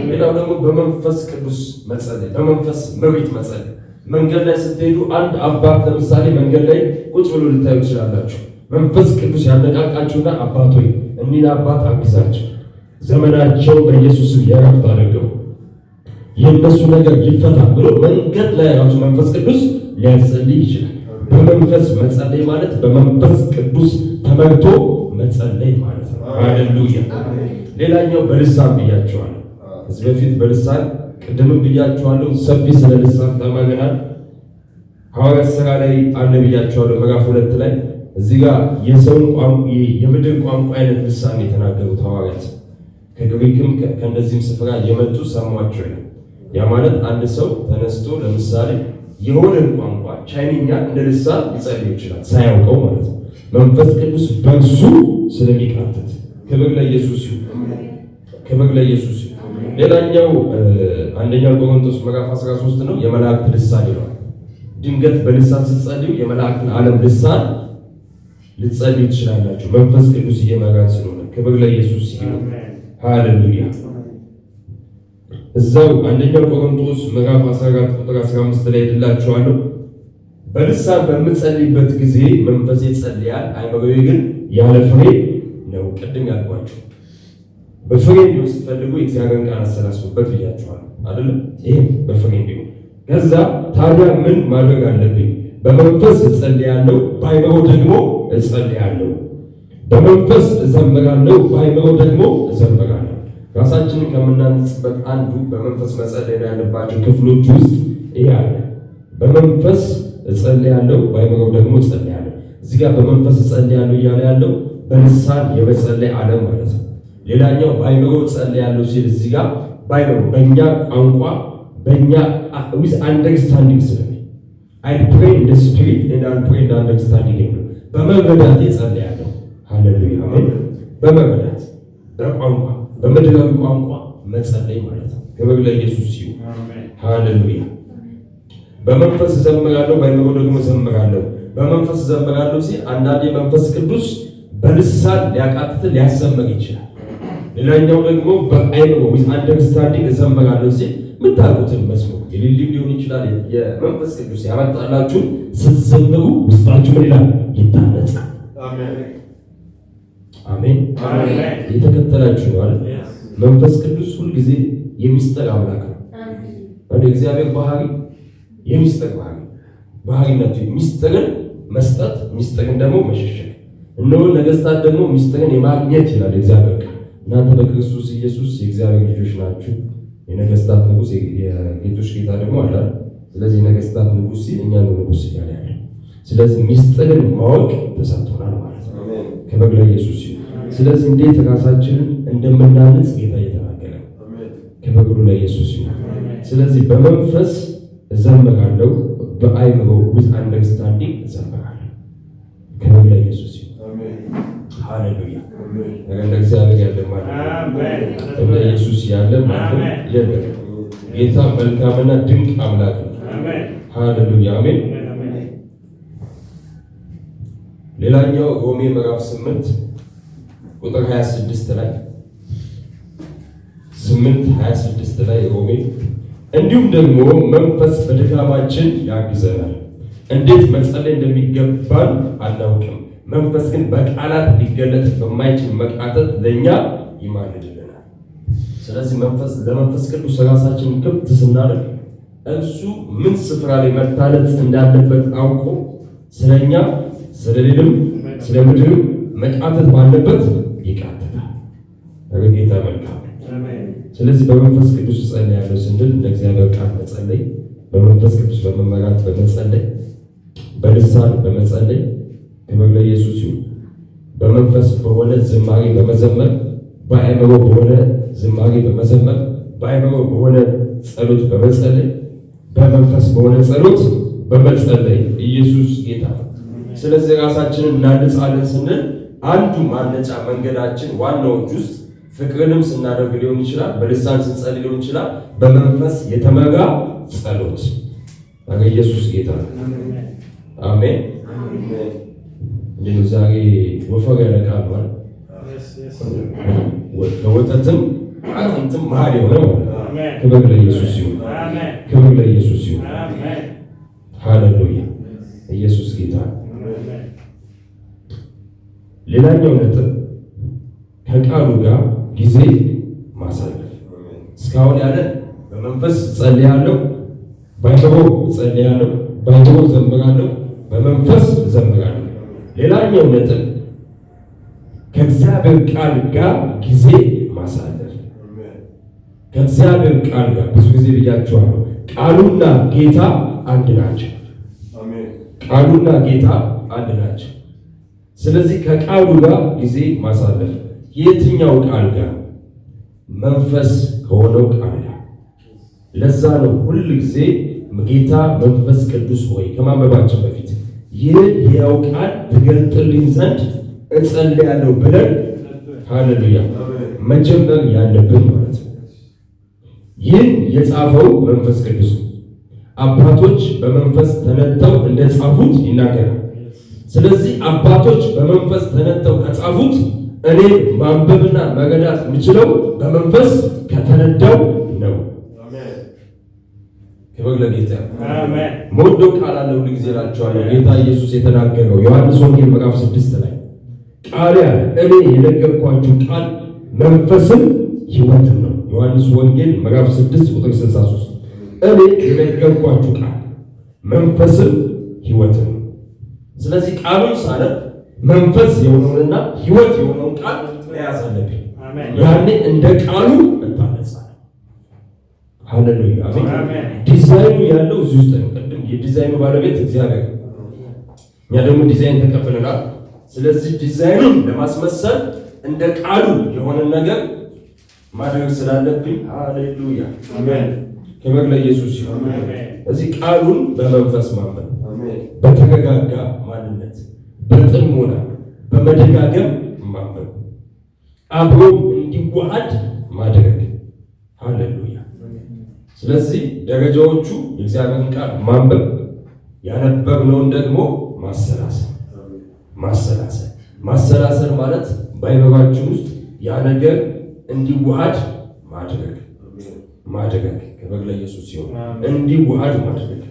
ሌላው ደግሞ በመንፈስ ቅዱስ መጸለይ፣ በመንፈስ መሪት መጸለይ። መንገድ ላይ ስትሄዱ አንድ አባት ለምሳሌ መንገድ ላይ ቁጭ ብሎ ልታዩ ትችላላችሁ። መንፈስ ቅዱስ ያነቃቃችሁና አባት ሆይ እኒህን አባት አግዛቸው፣ ዘመናቸው በኢየሱስም የረፍት አድርገው የእነሱ ነገር ይፈታ ብሎ መንገድ ላይ ራሱ መንፈስ ቅዱስ ሊያጸልይ ይችላል። በመንፈስ መጸለይ ማለት በመንፈስ ቅዱስ ተመርቶ መጸለይ ማለት ነው። ሃሌሉያ። ሌላኛው በልሳን ብያቸዋለሁ። እዚህ በፊት በልሳን ቅድምም ብያቸዋለሁ። ሰፊ ስለ ልሳን ተማግናል። ሐዋርያት ሥራ ላይ አለ ብያቸዋለሁ ምዕራፍ 2 ላይ እዚህ ጋር የሰውን ቋንቋ የምድር ቋንቋ አይነት ልሳን የተናገሩት ሐዋርያት ከግሪክም ከእንደዚህም ስፍራ የመጡ ሰሟቸው ነው። ያ ማለት አንድ ሰው ተነስቶ ለምሳሌ የሆነን ቋንቋ ቻይንኛ እንደ ልሳን ሊጸልይ ይችላል ሳያውቀው ማለት ነው። መንፈስ ቅዱስ በእርሱ ስለሚቃተት ክብር ለኢየሱስ ይሁን። ክብር ለኢየሱስ ይሁን። ሌላኛው አንደኛው ቆሮንቶስ ምዕራፍ 13 ነው። የመላእክት ልሳን ይላል። ድንገት በልሳን ስትጸልዩ የመላእክትን ዓለም ልሳን ልትጸልዩ ትችላላችሁ፣ መንፈስ ቅዱስ እየመራን ስለሆነ። ክብር ለኢየሱስ ይሁን። ሃሌሉያ። እዛው አንደኛው ቆሮንቶስ ምዕራፍ 14 ቁጥር 15 ላይ ይድላችኋለሁ። በልሳን በምጸልይበት ጊዜ መንፈሴ ይጸልያል፣ አይምሮዬ ግን ያለ ፍሬ ነው። ቅድም ያልኳችሁ በፍሬ እንዲሆን ስትፈልጉ የእግዚአብሔርን ቃል አሰላስቡበት ብያችኋለሁ አይደለም? ይሄ በፍሬ እንዲሆን። ከዛ ታዲያ ምን ማድረግ አለብኝ? በመንፈስ እጸልያለሁ፣ በአይምሮ ደግሞ እጸልያለሁ። በመንፈስ እዘምራለሁ፣ በአይምሮ ደግሞ እዘምራለሁ። ራሳችንን ከምናንጽበት አንዱ በመንፈስ መጸለይ ያለባቸው ክፍሎች ውስጥ ይሄ አለ። በመንፈስ እጸልያለሁ፣ በአይምሮ ደግሞ እጸልያለሁ። እዚህ ጋር በመንፈስ እጸልያለሁ እያለ ያለው በልሳን የመጸለይ ዓለም ማለት ነው። ሌላኛው በአይምሮ እጸልያለሁ ሲል እዚህ ጋር በአይምሮ በእኛ ቋንቋ በእኛ ዊዝ አንደርስታንዲንግ ስለሚ አይ ፕሬይ ኢን ዘ ስፒሪት ኤንድ አይ ፕሬይ ኢን ዘ አንደርስታንዲንግ ነው። በመረዳት እጸልያለሁ። ሃሌሉያ አሜን። በመረዳት በቋንቋ በምድራዊ ቋንቋ መጸለይ ማለት ነው። ክብር ለኢየሱስ ይሁን። ሃሌሉያ። በመንፈስ እዘምራለሁ፣ በአይምሮ ደግሞ እዘምራለሁ። በመንፈስ እዘምራለሁ ሲል አንዳንዴ መንፈስ ቅዱስ በልሳን ሊያቃትት ሊያሰምር ይችላል። ሌላኛው ደግሞ በአይምሮ ዊዝ አንደርስታንዲንግ እዘምራለሁ ሲል የምታውቁትን መዝሙር የሌሊም ሊሆን ይችላል። የመንፈስ ቅዱስ ያመጣላችሁን ስትዘምሩ ውስጣችሁ ምን ይላል? ይታነጻል። አሜን። የተከተላችሁ ማለት መንፈስ ቅዱስ ሁልጊዜ የሚስጥር አምላክ ነው። ወደ እግዚአብሔር ባህሪ የሚስጥር ባህሪነቱ ሚስጥርን መስጠት፣ ሚስጥርን ደግሞ መሸሸግ። እነሆ ነገሥታት ደግሞ ሚስጥርን የማግኘት ይላል እግዚአብሔር ቃል። እናንተ በክርስቶስ ኢየሱስ የእግዚአብሔር ልጆች ናችሁ። የነገሥታት ንጉሥ የጌቶች ጌታ ደግሞ አለ። ስለዚህ የነገሥታት ንጉሥ ሲል እኛ ነው ንጉሥ እያለ ያለ። ስለዚህ ሚስጥርን ማወቅ ተሰጥቶናል ማለት ነው። ክብር ለኢየሱስ ይሁን። ስለዚህ እንዴት ራሳችንን እንደምናንጽ ጌታ እየተናገረ ክብር ለኢየሱስ ይሁን። ስለዚህ በመንፈስ እዘምራለሁ፣ በአይምሮ ዊዝ አንደርስታንዲንግ እዘምራለሁ። ክብር ለኢየሱስ ይሁን። ሃሌሉያ። እንደ እግዚአብሔር ያለ ማለት ነው። እንደ ኢየሱስ ያለ ማለት የለም። ጌታ መልካምና ድንቅ አምላክ ነው። ሃሌሉያ አሜን። ሌላኛው ሮሜ ምዕራፍ 8 ቁጥር 26 ላይ 8:26 ላይ ሮሜ እንዲሁም ደግሞ መንፈስ በድካማችን ያግዘናል፣ እንዴት መጸለይ እንደሚገባን አናውቅም፣ መንፈስ ግን በቃላት ሊገለጥ በማይችል መቃተት ለእኛ ይማልድልናል። ስለዚህ ለመንፈስ ቅዱስ ራሳችንን ክፍት ስናደርግ እርሱ ምን ስፍራ ላይ መታነጽ እንዳለበት አውቆ ስለኛ ስለሌልም ስለ ምድርም መቃተት ባለበት ይቃተታል። ጌታ መልካም። ስለዚህ በመንፈስ ቅዱስ እጸልያለሁ ስንል እንደ እግዚአብሔር ቃል መጸለይ፣ በመንፈስ ቅዱስ በመመራት በመጸለይ፣ በልሳን በመጸለይ ክብር ለኢየሱስ ይሁን። በመንፈስ በሆነ ዝማሬ በመዘመር፣ በአእምሮ በሆነ ዝማሬ በመዘመር፣ በአእምሮ በሆነ ጸሎት በመጸለይ፣ በመንፈስ በሆነ ጸሎት በመጸለይ ኢየሱስ ጌታ ነው። ስለዚህ ራሳችንን እናንጻለን ስንል አንዱ ማነጫ መንገዳችን ዋናዎች ውስጥ ፍቅርንም ስናደርግ ሊሆን ይችላል፣ በልሳን ስንጸልይ ሊሆን ይችላል፣ በመንፈስ የተመራ ጸሎት። ኢየሱስ ጌታ ነው። አሜን። እንዴ ዛሬ ወፈር ያለ ቃል ማለት ከወተትም አጥንትም መሃል የሆነ ማለት ነው። ክብር ለኢየሱስ ይሁን። ክብር ለኢየሱስ ይሁን። ሃሌሉያ! ኢየሱስ ጌታ። ሌላኛው ነጥብ ከቃሉ ጋር ጊዜ ማሳለፍ። እስካሁን ያለ በመንፈስ ጸልያለሁ፣ ባይተው ጸልያለሁ፣ ባይተው ዘምራለሁ፣ በመንፈስ ዘምራለሁ። ሌላኛው ነጥብ ከእግዚአብሔር ቃል ጋር ጊዜ ማሳለፍ። ከእግዚአብሔር ቃል ጋር ብዙ ጊዜ ብያችኋለሁ፣ ቃሉና ጌታ አንድ ናቸው። ቃሉና ጌታ አንድ ናቸው። ስለዚህ ከቃሉ ጋር ጊዜ ማሳለፍ የትኛው ቃል ጋር? መንፈስ ከሆነው ቃል ጋር። ለዛ ነው ሁል ጊዜ ጌታ መንፈስ ቅዱስ ሆይ ከማንበባችን በፊት ይህ ሕያው ቃል ትገልጥልኝ ዘንድ እጸልያለሁ ብለን ሃሌሉያ መጀመር ያለብን ማለት ነው። ይህን የጻፈው መንፈስ ቅዱስ ነው። አባቶች በመንፈስ ተነተው እንደጻፉት ይናገራል። ስለዚህ አባቶች በመንፈስ ተነተው ከጻፉት እኔ ማንበብና መረዳት የምችለው በመንፈስ ከተነዳው ነው። ክብር ለጌታ። ሞዶ ቃል አለ ሁሉ ጊዜ እላችኋለሁ። ጌታ ኢየሱስ የተናገረው ዮሐንስ ወንጌል ምዕራፍ 6 ላይ ቃል ያለ እኔ የነገርኳችሁ ቃል መንፈስም ሕይወትም ነው። ዮሐንስ ወንጌል ምዕራፍ 6 ቁጥር 63 እኔ የነገርኳችሁ ቃል መንፈስም ሕይወትም ነው። ስለዚህ ቃሉን ሳነብ መንፈስ የሆነውንና ሕይወት የሆነውን ቃል መያዝ አለብኝ። ያኔ እንደ ቃሉ እታነጻለሁ። ሃሌሉያ አሜን። ዲዛይኑ ያለው እዚህ ውስጥ ነው። ቅድም የዲዛይኑ ባለቤት እግዚአብሔር፣ እኛ ደግሞ ዲዛይን ተቀብለናል። ስለዚህ ዲዛይኑን ለማስመሰል እንደ ቃሉ የሆነ ነገር ማድረግ ስላለብኝ ሃሌሉያ አሜን። ክብር ለኢየሱስ ይሁን። እዚህ ቃሉን በመንፈስ ማመን፣ በተረጋጋ ማንነት፣ በጥሞና በመደጋገም ማመን፣ አብሮ እንዲዋሃድ ማድረግ ሃሌሉያ። ስለዚህ ደረጃዎቹ የእግዚአብሔርን ቃል ማንበብ፣ ያነበብነውን ደግሞ ማሰላሰል ማለት በአይምሯችን ውስጥ ያ ነገር እንዲዋሃድ ማድረግ ክብር ለኢየሱስ ሲሆን እንዲዋሃድ ማድረግ።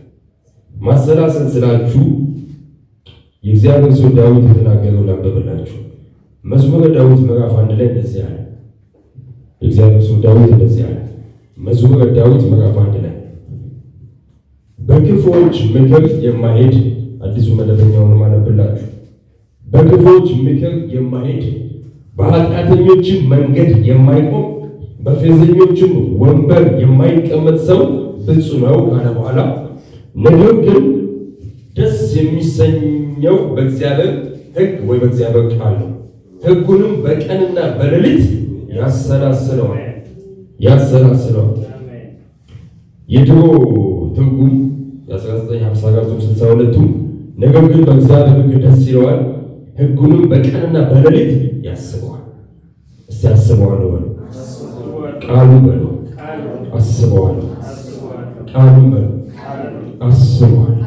ማሰላሰል ስላችሁ የእግዚአብሔር ሰው ዳዊት የተናገረው ላንብብላችሁ። መዝሙረ ዳዊት ምዕራፍ 1 ላይ እንደዚህ አለ። የእግዚአብሔር ሰው ዳዊት እንደዚህ አለ። መዝሙረ ዳዊት ምዕራፍ 1 ላይ በክፉዎች ምክር የማይሄድ አዲሱ መደበኛውን ማነብላችሁ። በክፉዎች ምክር የማይሄድ በኃጢአተኞችም መንገድ የማይቆም በፌዘኞችም ወንበር የማይቀመጥ ሰው ብፁዕ ነው ካለ በኋላ ነገር ግን ደስ የሚሰኘው በእግዚአብሔር ሕግ ወይ በእግዚአብሔር ቃል ነው፣ ሕጉንም በቀንና በሌሊት ያሰላስለዋል። የድሮ ትርጉም የ1954-62ቱ ነገር ግን በእግዚአብሔር ሕግ ደስ ይለዋል፣ ሕጉንም በቀንና በሌሊት ያስበዋል። እስቲ አስበዋለሁ በሉ፣ ቃሉ በሉ፣ አስበዋለሁ፣ ቃሉ በሉ፣ አስበዋለሁ።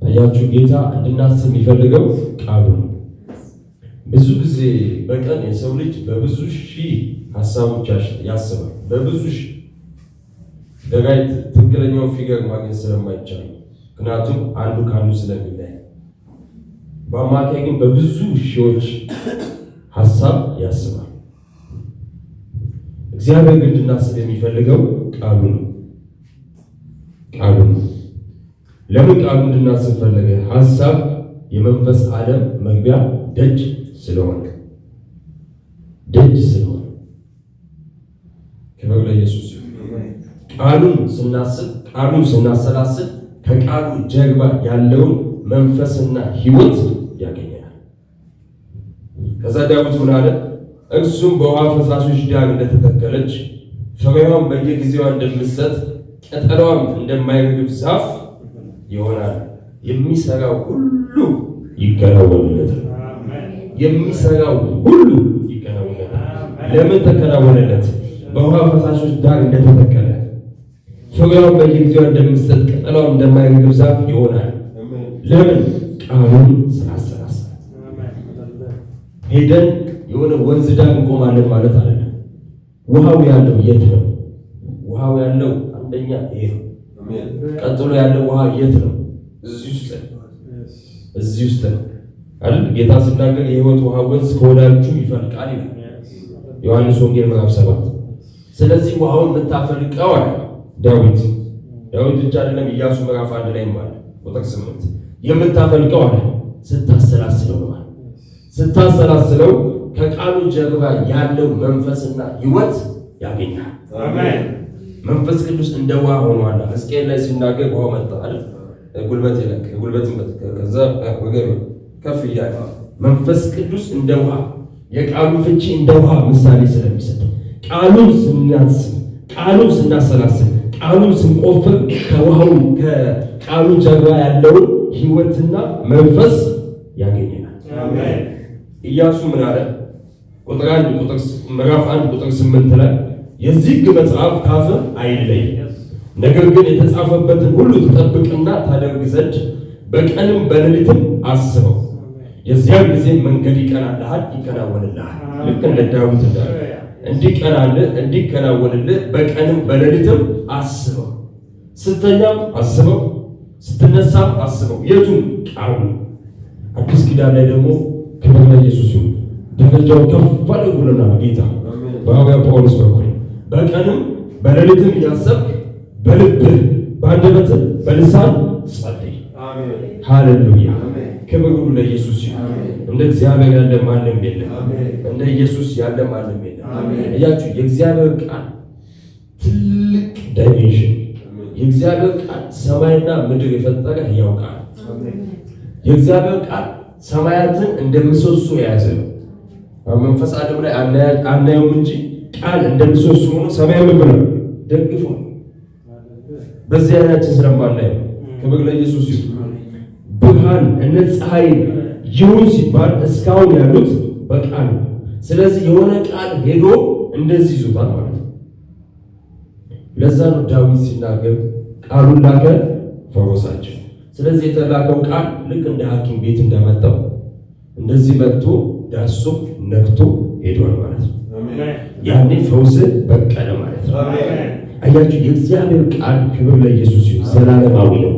አያችሁ፣ ጌታ እንድናስብ የሚፈልገው ቃሉ ነው። ብዙ ጊዜ በቀን የሰው ልጅ በብዙ ሺህ ሀሳቦች ያስባል። በብዙ ሺህ ደጋይት ትክክለኛው ፊገር ማግኘት ስለማይቻል፣ ምክንያቱም አንዱ ከአንዱ ስለሚለያይ፣ በአማካይ ግን በብዙ ሺዎች ሀሳብ ያስባል። እግዚአብሔር ግን እንድናስብ የሚፈልገው ቃሉ ነው። ለምን ቃሉ እንድናስብ ፈለገ? ሀሳብ የመንፈስ ዓለም መግቢያ ደጅ ስለሆነ ክብር ለኢየሱስ። ቃሉን ስናስብ፣ ቃሉን ስናሰላስል ከቃሉ ጀርባ ያለውን መንፈስና ሕይወት ያገኘናል። ከዛ ዳዊት ምን አለ? እርሱም በውሃ ፈሳሾች ዳር እንደተተከለች ፍሬዋም በየጊዜዋ እንደምትሰጥ ቅጠሏም እንደማይረግፍ ዛፍ ይሆናል። የሚሰራው ሁሉ ይከናወንለታል። ለምን ተከናወነለት? በውሃ ፈሳሾች ዳር እንደተተከለ ፍሬዋም በየጊዜዋ እንደምትሰጥ ቅጠሏም እንደማይረግፍ ዛፍ ይሆናል። ለምን? ቃሉን ስላሰላሰለ። ሄደን የሆነ ወንዝ ዳር እንቆማለን ማለት አይደለም። ውሃው ያለው የት ነው? ውሃው ያለው አንደኛ ይሄ ነው። ቀጥሎ ያለው ውሃ የት ነው? እዚህ ውስጥ ነው አይደል? ጌታ ሲናገር የሕይወት ውሃ ወንዝ ከሆዳችሁ ይፈልቃል ይላል ዮሐንስ ወንጌል ምዕራፍ 7። ስለዚህ ውሃውን የምታፈልቀው አለ ዳዊት ብቻ አይደለም፣ ኢያሱ ምዕራፍ 1 ላይ ማለት ቁጥር 8 የምታፈልቀው አለ ስታሰላስለው ነው። ስታሰላስለው ከቃሉ ጀርባ ያለው መንፈስና ሕይወት ያገኛል። አሜን። መንፈስ ቅዱስ እንደ ውሃ ሆኗል። ሕዝቅኤል ላይ ሲናገር ውሃ መጣ አይደል? ጉልበት ይለቅ ጉልበትን ከዛ ወገብ ከፍ እያለ መንፈስ ቅዱስ እንደ ውሃ የቃሉ ፍቺ እንደ ውሃ ምሳሌ ስለሚሰጥ ቃሉን ስናስብ፣ ቃሉን ስናሰላስል፣ ቃሉን ስንቆፍር ከውሃው ከቃሉ ጀርባ ያለውን ሕይወትና መንፈስ ያገኘናል። አሜን። ኢያሱ ምን አለ? ምዕራፍ 1 ቁጥር 8 ላይ የዚህ ሕግ መጽሐፍ ካፍህ አይለይ፣ ነገር ግን የተጻፈበትን ሁሉ ትጠብቅና ታደርግ ዘንድ በቀንም በሌሊትም አስበው፣ የዚያን ጊዜ መንገድ ይቀናልሃል፣ ይከናወንልሃል። ልክ እንደ ዳዊት እንዳለ እንዲከናወንልህ በቀንም በሌሊትም አስበው። ስተኛም አስበው፣ ስትነሳም አስበው። የቱን? ቃሉ። አዲስ ኪዳን ላይ ደግሞ ክብር ለኢየሱስ ይሁን፣ ደረጃው ከፍ አድርጎልናል ጌታ በሐዋርያው ጳውሎስ በኩል በቀንም በሌሊትም እያሰብክ በልብህ በአንደበትህ በልሳን ጸልይ። ሃሌሉያ! ክብር ሁሉ ለኢየሱስ ይሁን። እንደ እግዚአብሔር ያለ ማንም የለም። እንደ ኢየሱስ ያለ ማንም የለም። እያችሁ የእግዚአብሔር ቃል ትልቅ ዳይሜንሽን፣ የእግዚአብሔር ቃል ሰማይና ምድር የፈጠረ ሕያው ቃል፣ የእግዚአብሔር ቃል ሰማያትን እንደምሰሶ የያዘ ነው። መንፈስ ዓለም ላይ አናየውም እንጂ ቃል እንደምሰሶ ሆኖ ሰማያዊ ምድር ደግፎ በዚህ አይናችን ስለማናየው ክብር ለኢየሱስ ይሁን። ብርሃን እነ ፀሐይ ይሁን ሲባል እስካሁን ያሉት በቃል ነው። ስለዚህ የሆነ ቃል ሄዶ እንደዚህ ይዙታል ማለት ነው። ለዛ ነው ዳዊት ሲናገር ቃሉን ላከ ፈወሳቸው። ስለዚህ የተላከው ቃል ልክ እንደ ሐኪም ቤት እንደመጣው እንደዚህ መጥቶ ዳሶ ነክቶ ሄዷል ማለት ነው። ያኔ ፈውስ በቀለ ማለት ነው። አያችሁ የእግዚአብሔር ቃል ክብር ለኢየሱስ ይሁን፣ ዘላለማዊ ነው።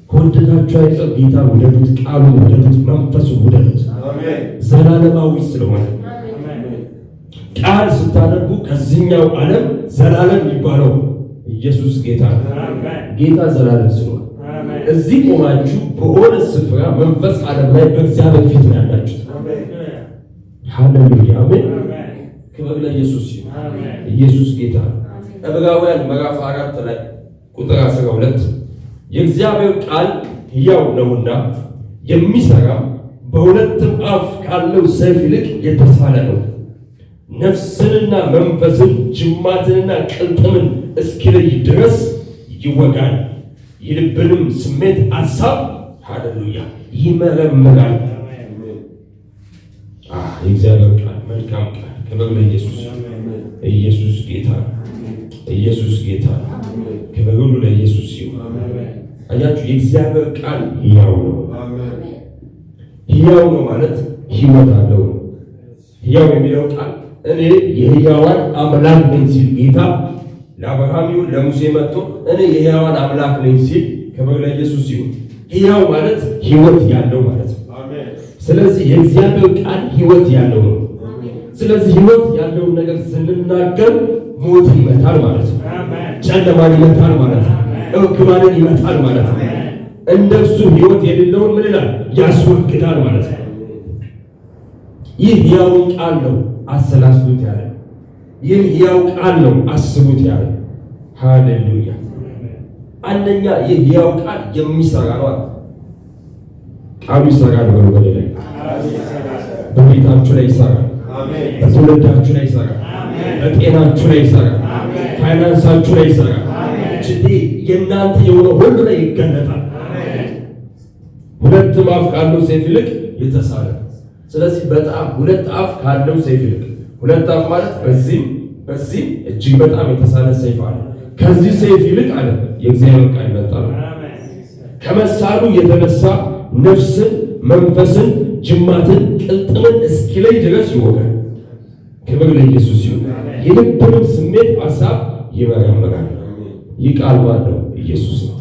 ከወደዳችሁ አይቀር ጌታ ውደዱት፣ ቃሉን ውደዱት፣ መንፈሱን ውደዱት። ዘላለማዊ ስለሆነ ቃል ስታነቡ ከዚህኛው ዓለም ዘላለም የሚባለው ኢየሱስ ጌታ ነው። ጌታ ዘላለም ስለሆነ እዚህ ቆማችሁ በሆነ ስፍራ መንፈስ ዓለም ላይ በእግዚአብሔር ፊት ነው ያላችሁት። ሃሌሉያ አሜን። ክብር ለኢየሱስ ይሁን። ኢየሱስ ጌታ ነው። ዕብራውያን ምዕራፍ 4 ላይ ቁጥር 12 የእግዚአብሔር ቃል ሕያው ነውና የሚሰራም በሁለትም አፍ ካለው ሰይፍ ይልቅ የተሳለ ነው፣ ነፍስንና መንፈስን ጅማትንና ቅልጥምን እስኪለይ ድረስ ይወጋል፣ የልብንም ስሜት ሐሳብ ሃሌሉያ ይመረምራል። የእግዚአብሔር ቃል መልካም ቃል። ክብር ለኢየሱስ። ኢየሱስ ጌታ፣ ኢየሱስ ጌታ። ክብር ሁሉ ለኢየሱስ ይሁን። አያችሁ የእግዚአብሔር ቃል ሕያው ነው። ሕያው ነው ማለት ሕይወት አለው። ሕያው የሚለው ቃል እኔ የሕያዋን አምላክ ነኝ ሲል ጌታ ለአብርሃም ይሁን ለሙሴ መጥቶ እኔ የሕያዋን አምላክ ነኝ ሲል ክብር ለኢየሱስ ይሁን። ሕያው ማለት ሕይወት ያለው ማለት ነው። ስለዚህ የእግዚአብሔር ቃል ሕይወት ያለው ነው። ስለዚህ ሕይወት ያለውን ነገር ስንናገር ሞት ይመታል ማለት ነው። ጨለማን ይመታል ማለት ነው። እርግማንን ይመታል ማለት ነው። እንደሱ ሕይወት የሌለውን ምን ይላል? ያስወግዳል ማለት ነው። ይህ ሕያው ቃል ነው። አሰላስሉት ያለ ይህ ሕያው ቃል ነው። አስቡት ያለ ሃሌሉያ። አንደኛ ይህ ሕያው ቃል የሚሰራ ነው። ቃሉ ይሰራል። በሌላ በቤታችሁ ላይ ይሰራል። በትውልዳችሁ ላይ ይሰራል። በጤናችሁ ላይ ይሰራል። ፋይናንሳችሁ ላይ ይሰራል። የእናንተ የሆነ ሁሉ ላይ ይገለጣል። ሁለት አፍ ካለው ሰይፍ ይልቅ የተሳለ። ስለዚህ በጣም ሁለት አፍ ካለው ሰይፍ ይልቅ፣ ሁለት አፍ ማለት በዚህ እጅግ በጣም የተሳለ ሰይፍ አለ። ከዚህ ሰይፍ ይልቅ አለ የእግዚአብሔር ቃል ይበልጣል። ከመሳሉ የተነሳ ነፍስን መንፈስን፣ ጅማትን፣ ቅልጥምን እስኪለይ ድረስ ይወጋል። ክብር ለኢየሱስ ይሁን። የልብንም ስሜት ሐሳብ ይመረምራል። ይህ ቃል ባለው ኢየሱስ ነው።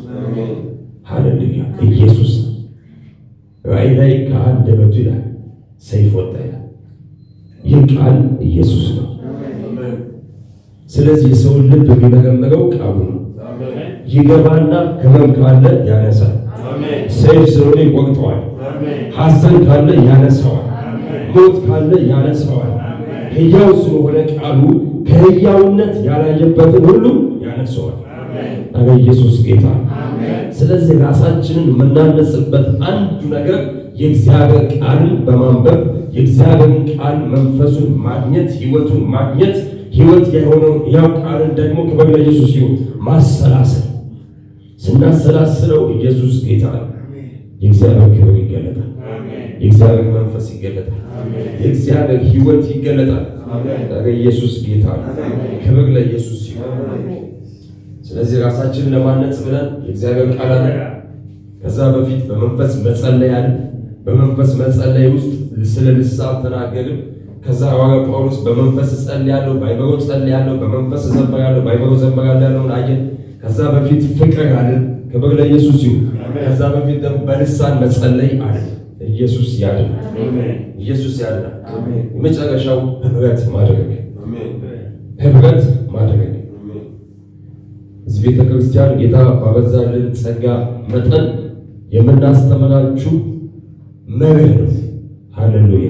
ሃሌሉያ! ኢየሱስ ነው። ራእይ ላይ ከአንደበቱ ይላል ሰይፍ ወጣ ይላል። ይህ ቃል ኢየሱስ ነው። ስለዚህ የሰውን ልብ የሚመረምረው ቃሉ ነው። ይገባና ህመም ካለ ያነሳል። ሰይፍ ስለሆነ ይቆርጠዋል። ሐዘን ካለ ያነሳዋል። ሞት ካለ ያነሳዋል። ሕያው ስለሆነ ቃሉ ከሕያውነት ያላየበትን ሁሉ ያነሳዋል። አሜን። ኢየሱስ ጌታ። ስለዚህ ራሳችንን የምናነጽበት አንዱ ነገር የእግዚአብሔር ቃልን በማንበብ የእግዚአብሔርን ቃል መንፈሱን ማግኘት፣ ሕይወቱን ማግኘት፣ ሕይወት የሆነውን ያው ቃልን ደግሞ ክብር ለኢየሱስ ይሁን ማሰላሰል። ስናሰላስለው ኢየሱስ ጌታ ነው። የእግዚአብሔር ክብር ይገለጣል። የእግዚአብሔር መንፈስ ይገለጣል። የእግዚአብሔር ሕይወት ይገለጣል። ኢየሱስ ጌታ ነው። ክብር ለኢየሱስ ይሁን። ስለዚህ ራሳችንን ለማነጽ ብለን የእግዚአብሔር ቃል አለ። ከዛ በፊት በመንፈስ መጸለይ አለ። በመንፈስ መጸለይ ውስጥ ስለ ልሳን ተናገርን። ከዛ ሐዋርያው ጳውሎስ በመንፈስ ጸልያለሁ፣ በአይምሮ ጸልያለሁ፣ በመንፈስ እዘምራለሁ፣ በአይምሮ እዘምራለሁ ያለውን አየን። ከዛ በፊት ፍቅር አለ። ክብር ለኢየሱስ ይሁን። ከዛ በፊት ደግሞ በልሳን መጸለይ አለ። ኢየሱስ ያድናል። ኢየሱስ ያድናል። የመጨረሻው ህብረት ማድረግ። ህብረት ማድረግ እዚህ ቤተ ክርስቲያን ጌታ ባበዛልን ጸጋ መጠን የምናስተምራችሁ መርህ ነው። ሃሌሉያ!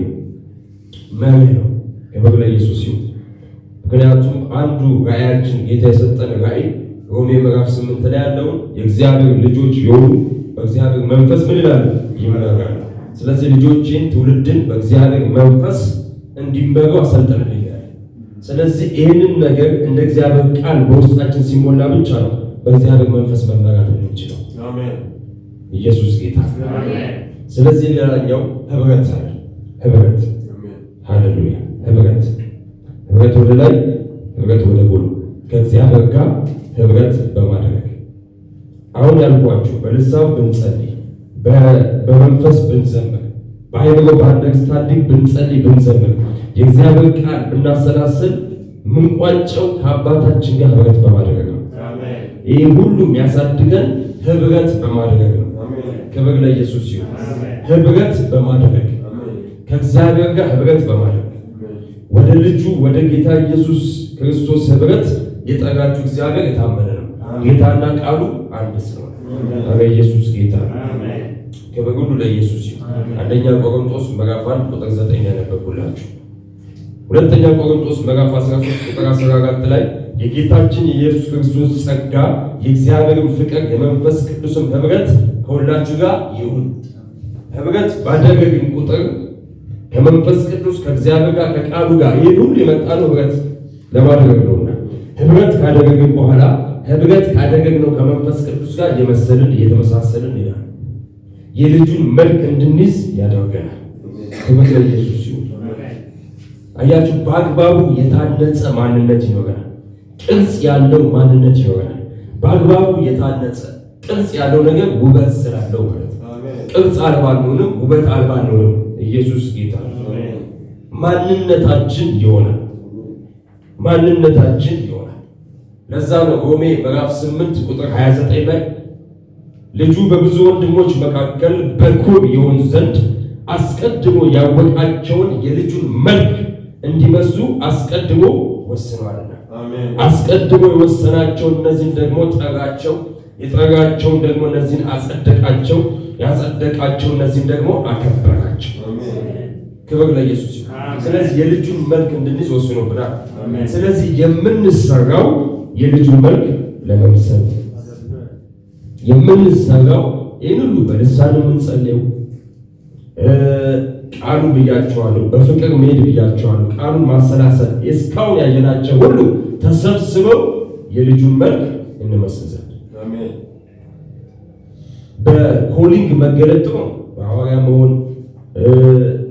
መርህ ነው። ክብር ለኢየሱስ ይሁን። ምክንያቱም አንዱ ራእያችን ጌታ የሰጠን ራእይ ሮሜ ምዕራፍ 8 ላይ ያለውን የእግዚአብሔር ልጆች የሆኑ በእግዚአብሔር መንፈስ ምን ይላሉ? ይመራሉ። ስለዚህ ልጆችን ትውልድን በእግዚአብሔር መንፈስ እንዲመሩ አሰልጥንልኝ። ስለዚህ ይህንን ነገር እንደ እግዚአብሔር ቃል በውስጣችን ሲሞላ ብቻ ነው በእግዚአብሔር መንፈስ መመራት የምንችለው። አሜን። ኢየሱስ ጌታ። ስለዚህ ሌላኛው ህብረት አለ። ህብረት ሃሌሉያ! ህብረት ወደ ላይ፣ ህብረት ወደ ጎን ከእግዚአብሔር ጋር ህብረት በማድረግ አሁን ያልኳችሁ በልሳን ብንጸልይ፣ በመንፈስ ብንዘምር፣ በአይምሮ በአንደርስታንዲንግ ብንጸልይ ብንዘምር፣ የእግዚአብሔር ቃል ብናሰላስል ምንቋጨው ከአባታችን ጋር ህብረት በማድረግ ነው። ይህ ሁሉ የሚያሳድገን ህብረት በማድረግ ነው። ክብር ለኢየሱስ ይሁን። ህብረት በማድረግ ከእግዚአብሔር ጋር ህብረት በማድረግ ወደ ልጁ ወደ ጌታ ኢየሱስ ክርስቶስ ህብረት የጠራችሁ እግዚአብሔር የታመነ ነው። ጌታና ቃሉ አንድ ስለሆነ ኢየሱስ ጌታ ነው። ክብር ሁሉ ለኢየሱስ ይሁን። አንደኛ ቆሮንቶስ ምዕራፍ 1 ቁጥር 9 ያነበብኩላችሁ። ሁለተኛ ቆሮንቶስ ምዕራፍ 13 ቁጥር 14 ላይ የጌታችን የኢየሱስ ክርስቶስ ጸጋ የእግዚአብሔርን ፍቅር የመንፈስ ቅዱስን ህብረት ከሁላችሁ ጋር ይሁን። ህብረት ባደረግን ቁጥር ከመንፈስ ቅዱስ ከእግዚአብሔር ጋር ከቃሉ ጋር ይህ ሁሉ የመጣነው ህብረት ለማድረግ ነውና ህብረት ካደረግን በኋላ ህብረት ካደረግነው ከመንፈስ ቅዱስ ጋር የመሰልን እየተመሳሰልን ይላል። የልጁን መልክ እንድንይዝ ያደርገናል። ክብር ለኢየሱስ ይሁን። አያችሁ፣ በአግባቡ የታነጸ ማንነት ይኖረናል። ቅርጽ ያለው ማንነት ይኖረናል። በአግባቡ የታነጸ ቅርጽ ያለው ነገር ውበት ስላለው ማለት ነው። ቅርጽ አልባ አንሆንም፣ ውበት አልባ አንሆንም። ኢየሱስ ጌታ ነው። ማንነታችን ይሆናል። ማንነታችን ይሆናል። ለዛ ነው ሮሜ ምዕራፍ 8 ቁጥር 29 ላይ ልጁ በብዙ ወንድሞች መካከል በኩር ይሆን ዘንድ አስቀድሞ ያወቃቸውን የልጁን መልክ እንዲመስሉ አስቀድሞ ወስኗልና። አስቀድሞ የወሰናቸው እነዚህን ደግሞ ጠራቸው፣ የጠራቸውን ደግሞ እነዚህን አጸደቃቸው፣ ያጸደቃቸው እነዚህን ደግሞ አከበራቸው። ክብር ለኢየሱስ ይሁን። ስለዚህ የልጁን መልክ እንድንይዝ ወስኖብናል። ስለዚህ የምንሰራው የልጁን መልክ ለመምሰል የምንሰራው ይህን ሁሉ በልሳን የምንጸልየው ቃሉ ብያቸዋለሁ፣ በፍቅር መሄድ ብያቸዋለሁ፣ ቃሉን ማሰላሰል እስካሁን ያየናቸው ሁሉ ተሰብስበው የልጁን መልክ እንመስል ዘንድ በኮሊንግ መገለጥ ነው። በሐዋርያ መሆን፣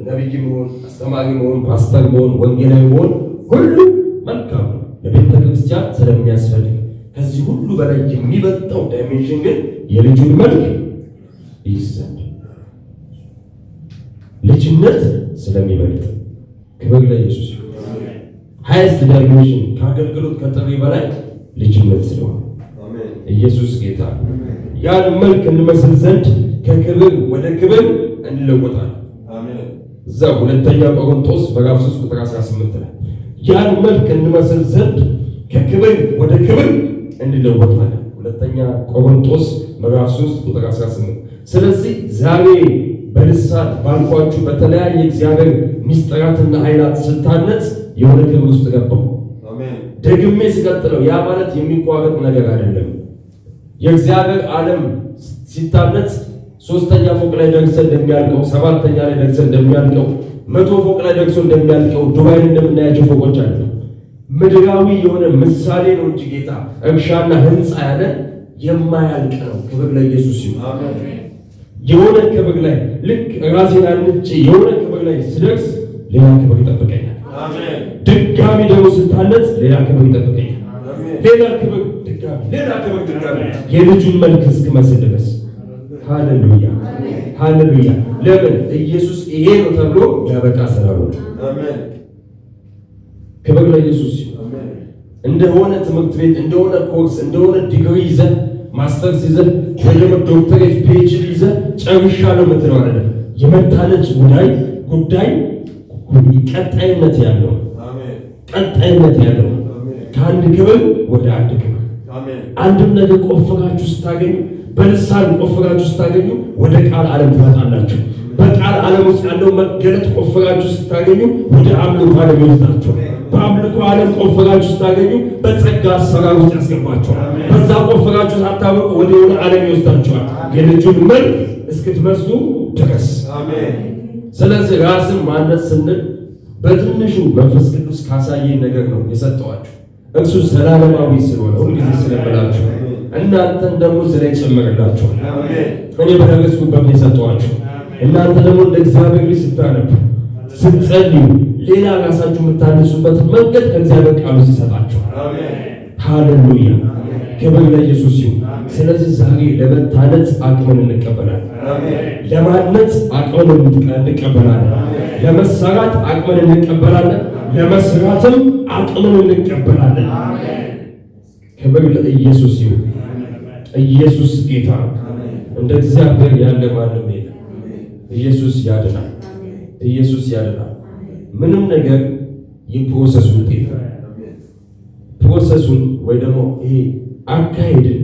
ነቢይ መሆን፣ አስተማሪ መሆን፣ ፓስተር መሆን፣ ወንጌላዊ መሆን ሁሉ መልካም ነው፣ ለቤተ ክርስቲያን ስለሚያስፈልግ። ከዚህ ሁሉ በላይ የሚበልጠው ዳይሜንሽን ግን የልጁን መልክ ይይዝ ዘንድ ልጅነት ስለሚበልጥ ክብር ለኢየሱስ። ሃይስት ዳይሜንሽን ከአገልግሎት ከጥሪ በላይ ልጅነት ስለሆነ ኢየሱስ ጌታ። ያን መልክ እንመስል ዘንድ ከክብር ወደ ክብር እንለወጣለን። እዛ ሁለተኛ ቆሮንቶስ ምዕራፍ 3 ቁጥር 18 ላይ ያን መልክ እንመስል ዘንድ ከክብር ወደ ክብር እንለወጣለን። ሁለተኛ ቆሮንቶስ ምዕራፍ 3 ቁጥር 18። ስለዚህ ዛሬ በልሳን ባልኳችሁ በተለያየ እግዚአብሔር ምስጢራትና ኃይላት ስታነጽ የሆነ ክብር ውስጥ ገባሁ። ደግሜ ሲቀጥለው ያ ማለት የሚቋረጥ ነገር አይደለም። የእግዚአብሔር ዓለም ሲታነጽ 3ኛ ፎቅ ላይ ደርሰን እንደሚያልቀው 7ኛ ላይ ደርሰን እንደሚያልቀው 100 ፎቅ ላይ ደርሶ እንደሚያልቀው ዱባይን እንደምናያቸው ፎቆች አሉ። ምድራዊ የሆነ ምሳሌ ነው እንጂ ጌታ እርሻና ህንፃ ያለ የማያልቅ ነው። ክብር ለኢየሱስ ይሁን። የሆነ ክብር ላይ ልክ ራሴን አንጭ የሆነ ክብር ላይ ስደርስ ሌላ ክብር ይጠብቀኛል። ድጋሚ ደግሞ ስታነጽ ሌላ ክብር ይጠብቀኛል። ሌላ ክብር ድጋሚ፣ ሌላ ክብር ድጋሚ የልጁን መልክ እስክመስል ድረስ። ሃሌሉያ ሃሌሉያ። ለምን ኢየሱስ ይሄ ነው ተብሎ ያበቃ ስላልሆነ ክብር ለኢየሱስ። እንደሆነ ትምህርት ቤት እንደሆነ ኮርስ እንደሆነ ዲግሪ ይዘህ ማስተርስ ይዘህ ወይም ዶክተሬት ፒኤችዲ ይዘህ ጨርሻለሁ የምትለው አይደለም። የመታነጽ ጉዳይ ቀጣይነት ያለው ከአንድ ክብር ወደ አንድ ክብር። አንድም ነገር ቆፍራችሁ ስታገኙ በልሳን ቆፍራችሁ ስታገኙ ወደ ቃል ዓለም ትመጣላችሁ። በቃል ዓለም ውስጥ ያለው መገለጥ ቆፍራችሁ ስታገኙ ወደ አምልኮ ዓለም ይወስዳችኋል። በአምልኮ ዓለም ቆፍራችሁ ስታገኙ በጸጋ አሰራር ውስጥ ያስገባችኋል። በዛ ቆፍራችሁ ሳታውቁ ወደ የሆነ ዓለም ይወስዳችኋል የልጁን መልክ እስክትመስሉ ድረስ። ስለዚህ ራስን ማነጽ ስንል በትንሹ መንፈስ ቅዱስ ካሳየኝ ነገር ነው የሰጠኋችሁ። እርሱ ዘላለማዊ ስለሆነ ሁልጊዜ ስለምላችሁ እናንተን ደግሞ ስለ ይጨምርላችኋል። እኔ በደረስኩበት ነው የሰጠኋችሁ። እናንተ ደግሞ እንደ እግዚአብሔር ልጅ ስታነቡ ስትጸልዩ ሌላ ራሳችሁ የምታነጹበትን መንገድ ከእግዚአብሔር ቃል ውስጥ ይሰጣችኋል። ሃሌሉያ ክብር ለኢየሱስ ይሁን። ስለዚህ ዛሬ ለመታነጽ አቅምን እንቀበላለን። ለማነጽ አቅምን እንቀበላለን። ለመሰራት አቅምን እንቀበላለን። ለመስራትም አቅምን እንቀበላለን። ክብር ለኢየሱስ ይሁን። ኢየሱስ ጌታ ነው። እንደ እግዚአብሔር ያለ ማንም የለም። ኢየሱስ ያድናል። ኢየሱስ ያድናል። ምንም ነገር የፕሮሰስ ውጤት ነው። ፕሮሰሱን ወይ ደግሞ ይሄ አካሄድን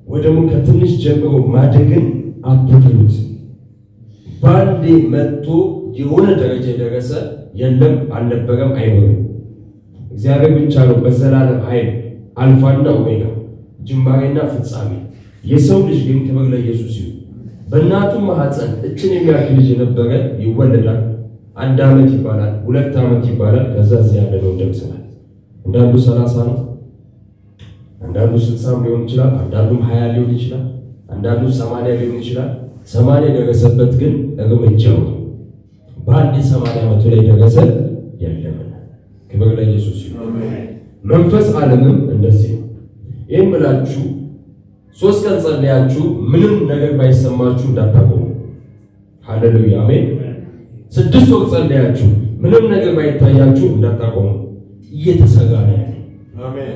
ወይ ደግሞ ከትንሽ ጀምሮ ማደግን አትጥሉት። ባንዴ መጥቶ የሆነ ደረጃ የደረሰ የለም፣ አልነበረም፣ አይኖርም። እግዚአብሔር ብቻ ነው በዘላለም ኃይል አልፋና ኦሜጋ ጅማሬና ፍጻሜ። የሰው ልጅ ግን ክብር ለኢየሱስ ይሁን በእናቱ ማህፀን እችን የሚያክል ልጅ የነበረ ይወለዳል። 1 ዓመት ይባላል፣ 2 ዓመት ይባላል። ከዛ እዚህ ያለ ነው ደርሰናል። አንዳንዱ 30 ነው፣ አንዳንዱ 60 ሊሆን ይችላል፣ አንዳንዱም 20 ሊሆን ይችላል፣ አንዳንዱ 80 ሊሆን ይችላል። 80 የደረሰበት ግን እርምጃው በአንድ 80 ዓመቱ ላይ ደረሰ የለም። ክብር ለኢየሱስ ይሁን። መንፈስ ዓለምም እንደዚህ ነው። ይህን ብላችሁ 3 ቀን ጸልያችሁ ምንም ነገር ባይሰማችሁ እንዳታቆሙ። ሃሌሉያ አሜን። 6 ወር ጸልያችሁ ምንም ነገር ባይታያችሁ እንዳታቆሙ። እየተሰራ ነው ያለው። አሜን።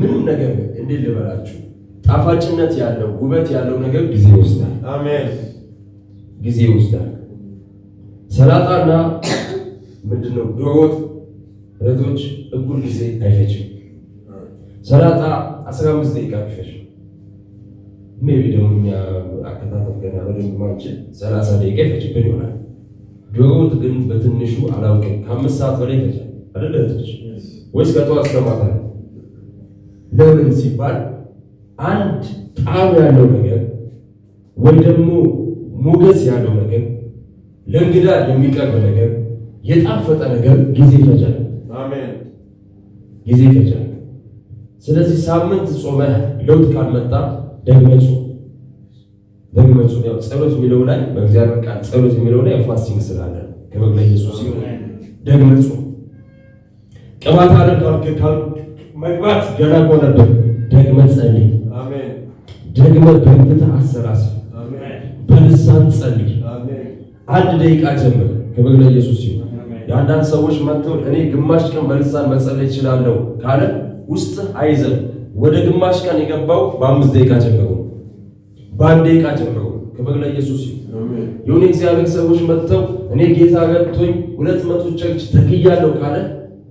ምንም ነገር እንዴት ልበላችሁ፣ ጣፋጭነት ያለው ውበት ያለው ነገር ጊዜ ይወስዳል። አሜን። ጊዜ ይወስዳል። ሰላጣና ምንድነው ዶሮ ወጥ ረቶች እኩል ጊዜ አይፈጅም። ሰላጣ 15 ደቂቃ ይፈጅ። ሜቢ ደግሞ አከታተፍ ገና በደንብ ማንችል 30 ደቂቃ ይፈጅብን ይሆናል። ዶሮ ወጥ ግን በትንሹ አላውቅም ከ5 ሰዓት በላይ ይፈጃል አይደል እህቶች? ወይስ ከጠዋት እስከ ማታ? ለምን ሲባል አንድ ጣዕም ያለው ነገር ወይ ደግሞ ሞገስ ያለው ነገር ለእንግዳ የሚቀርብ ነገር የጣፈጠ ነገር ጊዜ ይፈጃል። አሜን። ጊዜ ይፈጃል። ስለዚህ ሳምንት ጾመህ ለውጥ ካልመጣ ደግመህ ጾም። ያው ጸሎት የሚለው ላይ በእግዚአብሔር ቃል ጸሎት የሚለው ላይ ፋስቲንግ ስላለ ክብር ለኢየሱስ ይሁን። ደግመህ ጾም። ቅባት አድርገህ መግባት ገና ከሆነብህ ደግመህ ጸልይ። አሜን። ደግመህ በእንግታ አሰራስ። አሜን። በልሳን ጸልይ። አሜን። 1 ደቂቃ ጀምር። ክብር ለኢየሱስ ይሁን። የአንዳንድ ሰዎች መጥተው እኔ ግማሽ ቀን በልሳን መጸለይ እችላለሁ ካለ ውስጥ አይዘን። ወደ ግማሽ ቀን የገባው በ5 ደቂቃ ጀምሮ፣ በ1 ደቂቃ ጀምሮ። ክብር ለኢየሱስ ይሁን። የሆነ እግዚአብሔር ሰዎች መጥተው እኔ ጌታ ረድቶኝ 200 ቸርች ተክያለሁ ካለ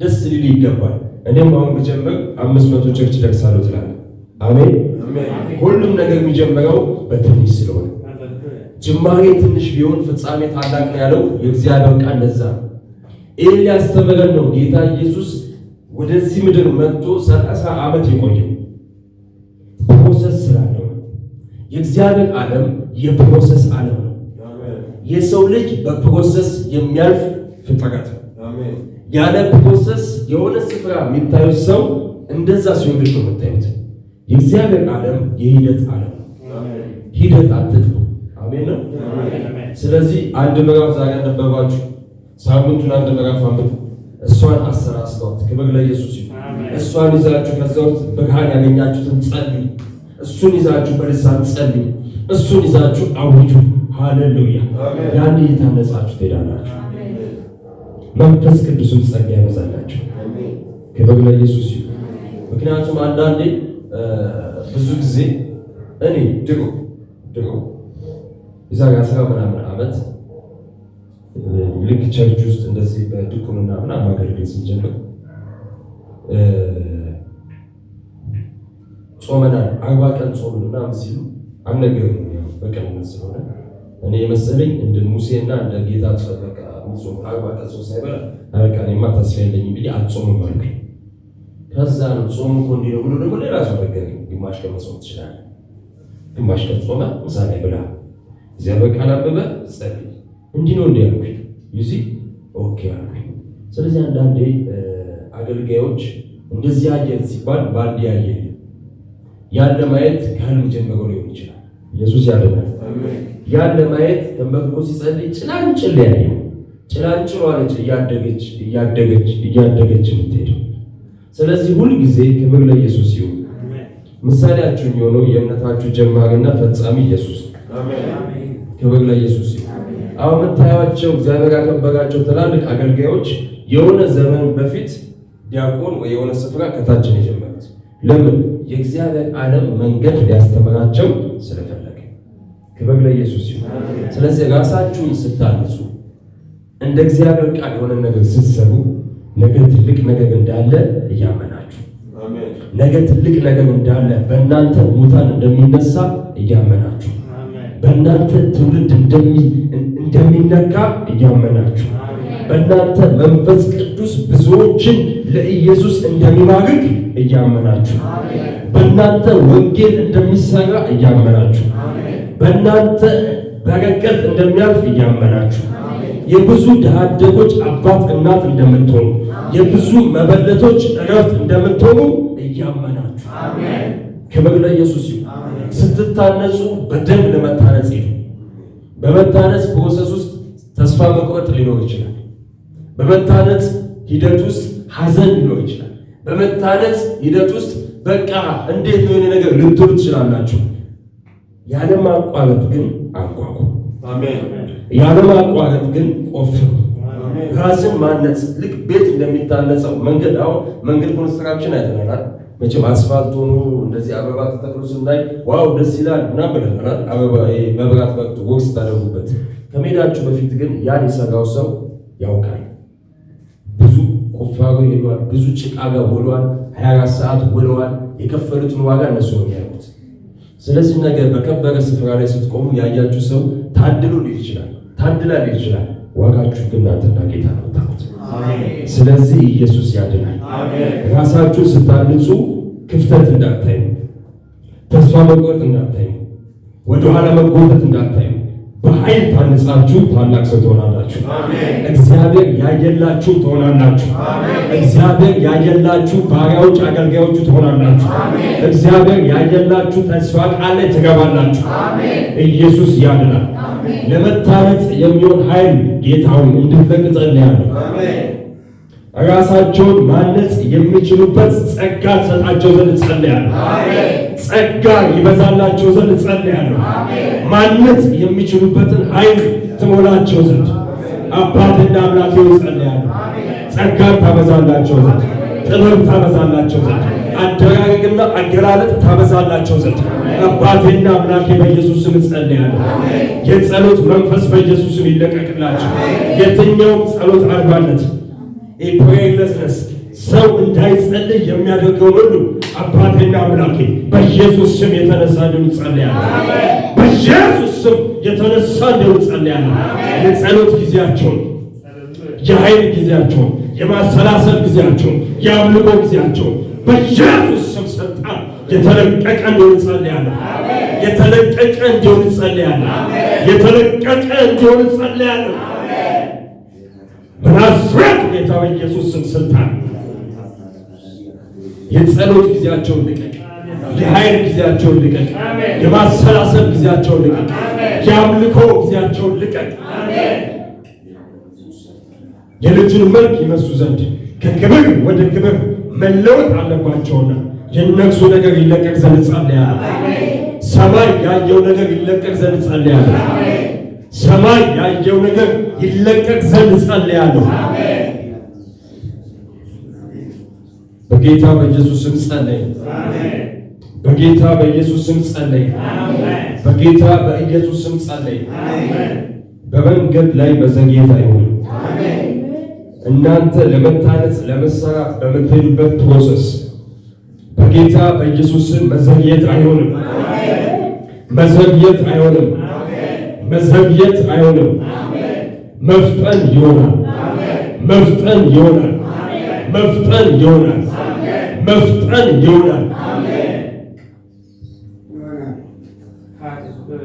ደስ ሊል ይገባል። እኔም አሁን ብጀምር 500 ቸርች ደርሳለሁ ትላለህ። አሜን። ሁሉም ነገር የሚጀምረው በትንሽ ስለሆነ ጅማሬ ትንሽ ቢሆን ፍጻሜ ታላቅ ነው ያለው የእግዚአብሔር ቃል። ለዛ ይህን ሊያስተምረን ነው ጌታ ኢየሱስ ወደዚህ ምድር መጥቶ 30 ዓመት የቆየው። ፕሮሰስ ስላለው የእግዚአብሔር ዓለም የፕሮሰስ ዓለም ነው። የሰው ልጅ በፕሮሰስ የሚያልፍ ፍጥረት ነው። ያለ ፕሮሰስ የሆነ ስፍራ የሚታዩት ሰው እንደዛ ሲወድቅ ነው የምታዩት። የእግዚአብሔር ዓለም የሂደት ዓለም ነው። ሂደት አትጥሉ። አሜን ነው። ስለዚህ አንድ ምዕራፍ ዛሬ አነበባችሁ፣ ሳምንቱን አንድ ምዕራፍ አንብቡ። እሷን አሰራስቷት። ክብር ለኢየሱስ ይሁን። እሷን ይዛችሁ ከዛ ውስጥ ብርሃን ያገኛችሁትን ጸልዩ። እሱን ይዛችሁ በልሳን ጸልዩ። እሱን ይዛችሁ አውጁ። ሃሌሉያ። ያን እየታነጻችሁ ትሄዳላችሁ። መንፈስ ቅዱስን ጸጋ ያበዛላችሁ። ክብር ለኢየሱስ ይሁን። ምክንያቱም አንዳንዴ ብዙ ጊዜ እኔ ድሮ የዛሬ 10 ምናምን ዓመት ልክ ቸርች ውስጥ እንደዚህ በድቁንና ምናምን ማገልገል ስንጀምር ጾመናል። 40 ቀን ጾም ምናምን ሲሉ አልነገሩም። በቀንነት ስለሆነ እኔ የመሰለኝ እንደ ሙሴና እንደ ጌታ ጸበቃ ጾም 40 ቀን ጾም ሳይበላ በቃ እኔማ ተስፋ የለኝም ብዬ አልጾምም አልኩኝ። ከዛ ነው ጾም እኮ እንዲህ ነው ብሎ ደግሞ ሌላ ሰው ነገረኝ። ግማሽ ቀን መጾም ትችላለህ፣ ግማሽ ቀን ጾመ ምሳ ላይ ብላ እግዚአብሔር ቃል አንብበ ጸልይ፣ እንዲህ ነው እንዲህ አልኩኝ። ዩሲ ኦኬ አልኩኝ። ስለዚህ አንዳንዴ አገልጋዮች እንደዚህ ያየን ሲባል ባንድ ያየን ያለ ማየት ከህልም ጀምሮ ሊሆን ይችላል። ኢየሱስ ያደናል። ያለ ማየት ተንበርክኮ ሲጸልይ ጭላንጭል ያየው ጭላንጭሏ ነች እያደገች የምትሄደው። ስለዚህ ሁል ጊዜ ክብር ለኢየሱስ ይሁን። ምሳሌያችሁ የሚሆነው የእምነታችሁ ጀማሪና ፈጻሚ ኢየሱስ ነው። ክብር ለኢየሱስ ይሁን። አሁን የምታዩዋቸው እግዚአብሔር ያከበራቸው ትላልቅ አገልጋዮች የሆነ ዘመን በፊት ዲያቆን ወይ የሆነ ስፍራ ከታችን የጀመሩት ለምን? የእግዚአብሔር ዓለም መንገድ ሊያስተምራቸው ስለፈለገ። ክብር ለኢየሱስ ይሁን። ስለዚህ ራሳችሁን ስታንጹ እንደ እግዚአብሔር ቃል የሆነ ነገር ስትሰሩ ነገ ትልቅ ነገር እንዳለ እያመናችሁ፣ ነገ ትልቅ ነገር እንዳለ በእናንተ ሙታን እንደሚነሳ እያመናችሁ፣ በእናንተ ትውልድ እንደሚነካ እያመናችሁ፣ በእናንተ መንፈስ ቅዱስ ብዙዎችን ለኢየሱስ እንደሚማርክ እያመናችሁ፣ በእናንተ ወንጌል እንደሚሰራ እያመናችሁ፣ በእናንተ በረከት እንደሚያልፍ እያመናችሁ፣ የብዙ ድሃ አደጎች አባት እናት እንደምትሆኑ፣ የብዙ መበለቶች እረፍት እንደምትሆኑ እያመናችሁ። ክብር ለኢየሱስ ይሁን። ስትታነጹ በደንብ ለመታነጽ ይሁን። በመታነጽ ፕሮሰስ ውስጥ ተስፋ መቁረጥ ሊኖር ይችላል። በመታነጽ ሂደት ውስጥ ሐዘን ሊኖር ይችላል። በመታነጽ ሂደት ውስጥ በቃ እንዴት ነው የሆነ ነገር ልትሉ ትችላላችሁ። ያለማቋረጥ ግን አንኳኩ። ያለማቋረጥ ግን ቆፍሩ። ራስን ማነጽ ልክ ቤት እንደሚታነጸው መንገድ መንገድ ኮንስትራክሽን አይተናል። መቼም አስፋልት ሆኖ እንደዚህ አበባ ተተክሎ ስናይ ዋው ደስ ይላል ምናምን ብለናል። አበባ መብራት በቅቶ ወቅት ታደርጉበት። ከመሄዳችሁ በፊት ግን ያን የሰራው ሰው ያውቃል። ብዙ ቁፋሮ ሄዷል፣ ብዙ ጭቃ ጋር ውሏል፣ 24 ሰዓት ውለዋል። የከፈሉትን ዋጋ እነሱ ነው የሚያውቁት። ስለዚህ ነገር በከበረ ስፍራ ላይ ስትቆሙ ያያችሁ ሰው ታድሎ ሊል ይችላል፣ ታድላ ሊል ይችላል። ዋጋችሁ ግን እናንተና ጌታ ነው ታውቁት። ስለዚህ ኢየሱስ ያድናል። ራሳችሁ ስታንጹ ክፍተት እንዳታዩ፣ ተስፋ መቁረጥ እንዳታዩ፣ ወደኋላ መጎተት እንዳታዩ፣ በኃይል ታንጻችሁ ታላቅ ሰው ትሆናላችሁ። እግዚአብሔር ያየላችሁ ትሆናላችሁ። እግዚአብሔር ያየላችሁ ባሪያዎች አገልጋዮቹ ትሆናላችሁ። እግዚአብሔር ያየላችሁ ተስፋ ቃል ላይ ትገባላችሁ። ኢየሱስ ያድናል። ለመታነጽ የሚሆን ኃይል ጌታውን እንድትለቅ ጸልያለሁ። ራሳቸውን ማነጽ የሚችሉበት ጸጋ ሰጣቸው ዘንድ ጸልያለሁ። ጸጋ ይበዛላቸው ዘንድ ጸልያለሁ። ማነጽ የሚችሉበትን ኃይል ትሞላቸው ዘንድ አባትና አምላኬ ጸልያለሁ። ጸጋ ታበዛላቸው ዘንድ፣ ጥበብ ታበዛላቸው ዘንድ፣ አደራረግና አገላለጥ ታበዛላቸው ዘንድ አባቴና አምላኬ በኢየሱስ ስም ጸልያለሁ። የጸሎት መንፈስ በኢየሱስ ስም ይለቀቅላቸው። የትኛውም ጸሎት አልባነት ፕሬየርለስነስ ሰው እንዳይጸልይ የሚያደርገው ሁሉ አባቴና አምላኬ በኢየሱስ ስም የተነሳ እንዲሁ ጸልያለሁ። በኢየሱስ ስም የተነሳ እንዲሁ ጸልያለሁ። የጸሎት ጊዜያቸውን፣ የኃይል ጊዜያቸውን፣ የማሰላሰል ጊዜያቸውን፣ የአምልኮ ጊዜያቸውን በኢየሱስ ስም ስልጣን የተለቀቀ እንዲሆን ጸልያለሁ። የተለቀቀ እንዲሆን ጸልያለሁ። የተለቀቀ እንዲሆን ጸልያለሁ። በናዝሬቱ ጌታ በኢየሱስ ስም ስልጣን የጸሎት ጊዜያቸውን ልቀቅ። የኃይል ጊዜያቸውን ልቀቅ። የማሰላሰል ጊዜያቸውን ልቀቅ። የአምልኮ ጊዜያቸውን ልቀቅ። የልጁን መልክ ይመስሉ ዘንድ ከክብር ወደ ክብር መለወጥ አለባቸውና የነሱ ነገር ይለቀቅ ዘንድ ጸልያለሁ። ሰማይ ያየው ነገር ይለቀቅ ዘንድ ጸልያለሁ። ሰማይ ያየው ነገር ይለቀቅ ዘንድ ጸልያለሁ። በጌታ በኢየሱስ ስም ጸልይ። በጌታ በኢየሱስ ስም ጸልይ። በጌታ በኢየሱስ ስም ጸልይ። በመንገድ ላይ መዘግየት አይሆንም። እናንተ ለመታነጽ ለመሰራት በምትሄዱበት ፕሮሰስ በጌታ በኢየሱስ ስም መዘግየት አይሆንም። መዘግየት አይሆንም። መዘግየት አይሆንም። መፍጠን ይሆናል። መፍጠን ይሆናል። መፍጠን ይሆናል። መፍጠን ይሆናል።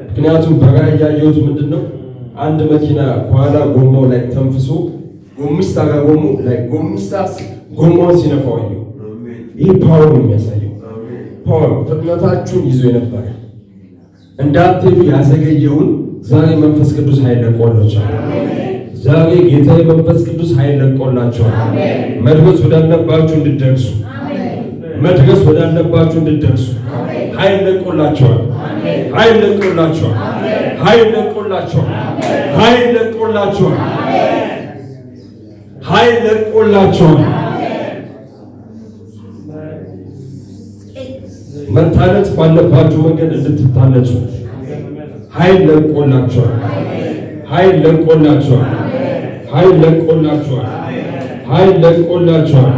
ምክንያቱም በራእይ ያየሁት ምንድን ነው? አንድ መኪና ከኋላ ጎማው ላይ ተንፍሶ ጎሚስታ ጋር ጎሚስታ ጎማውን ሲነፋው አየሁ። ይህ ፓወር ነው የሚያሳየው። ፓወር ፍጥነታችሁን ይዞ የነበረ እንዳትሄዱ ያዘገየውን ዛሬ መንፈስ ቅዱስ ኃይል ለቆላችኋል። ዛሬ ጌታ መንፈስ ቅዱስ ኃይል ለቆላችኋል። መድረስ ወዳለባችሁ እንድትደርሱ፣ መድረስ ወዳለባችሁ እንድትደርሱ ኃይል ለቆላችኋል። ኃይል ለቆላችኋል። ኃይል ለቆላችኋል። ኃይል ለቆላችኋል። ኃይል ለቆላችኋል። መታነጽ ባለባችሁ መንገድ እንድትታነጹ ኃይል ለቆላችኋል። ኃይል ለቆላችኋል። ኃይል ለቆላችኋል። ኃይል ለቆላችኋል።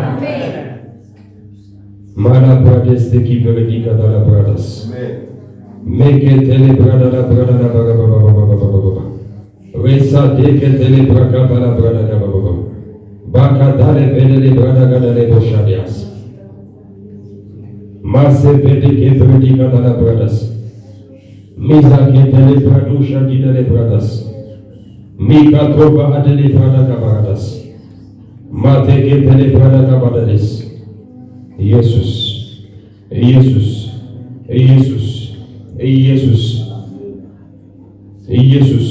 ማላ ብራደስ ተኪበረዲ ካዳላ ብራዳስ ሜከቴሌ ብራዳላ ብራዳላ ባባባባባባባባ ሬሳ ዴከቴሌ ብራካታላ ብራዳላ ባባባ ባካዳሌ ቬሌሌ ብራዳጋዳሌ ቦሻዲያስ ማሴ ቬዴኬ ብረዲ ካዳላ ብራዳስ ሚዛ ኬቴሌ ብራዱ ሻዲደሌ ብራዳስ ሚካ ቶባ አደሌ ብራዳጋ ባራዳስ ማቴ ኬቴሌ ብራዳጋ ባዳሌስ ኢየሱስ ኢየሱስ ኢየሱስ ኢየሱስ ኢየሱስ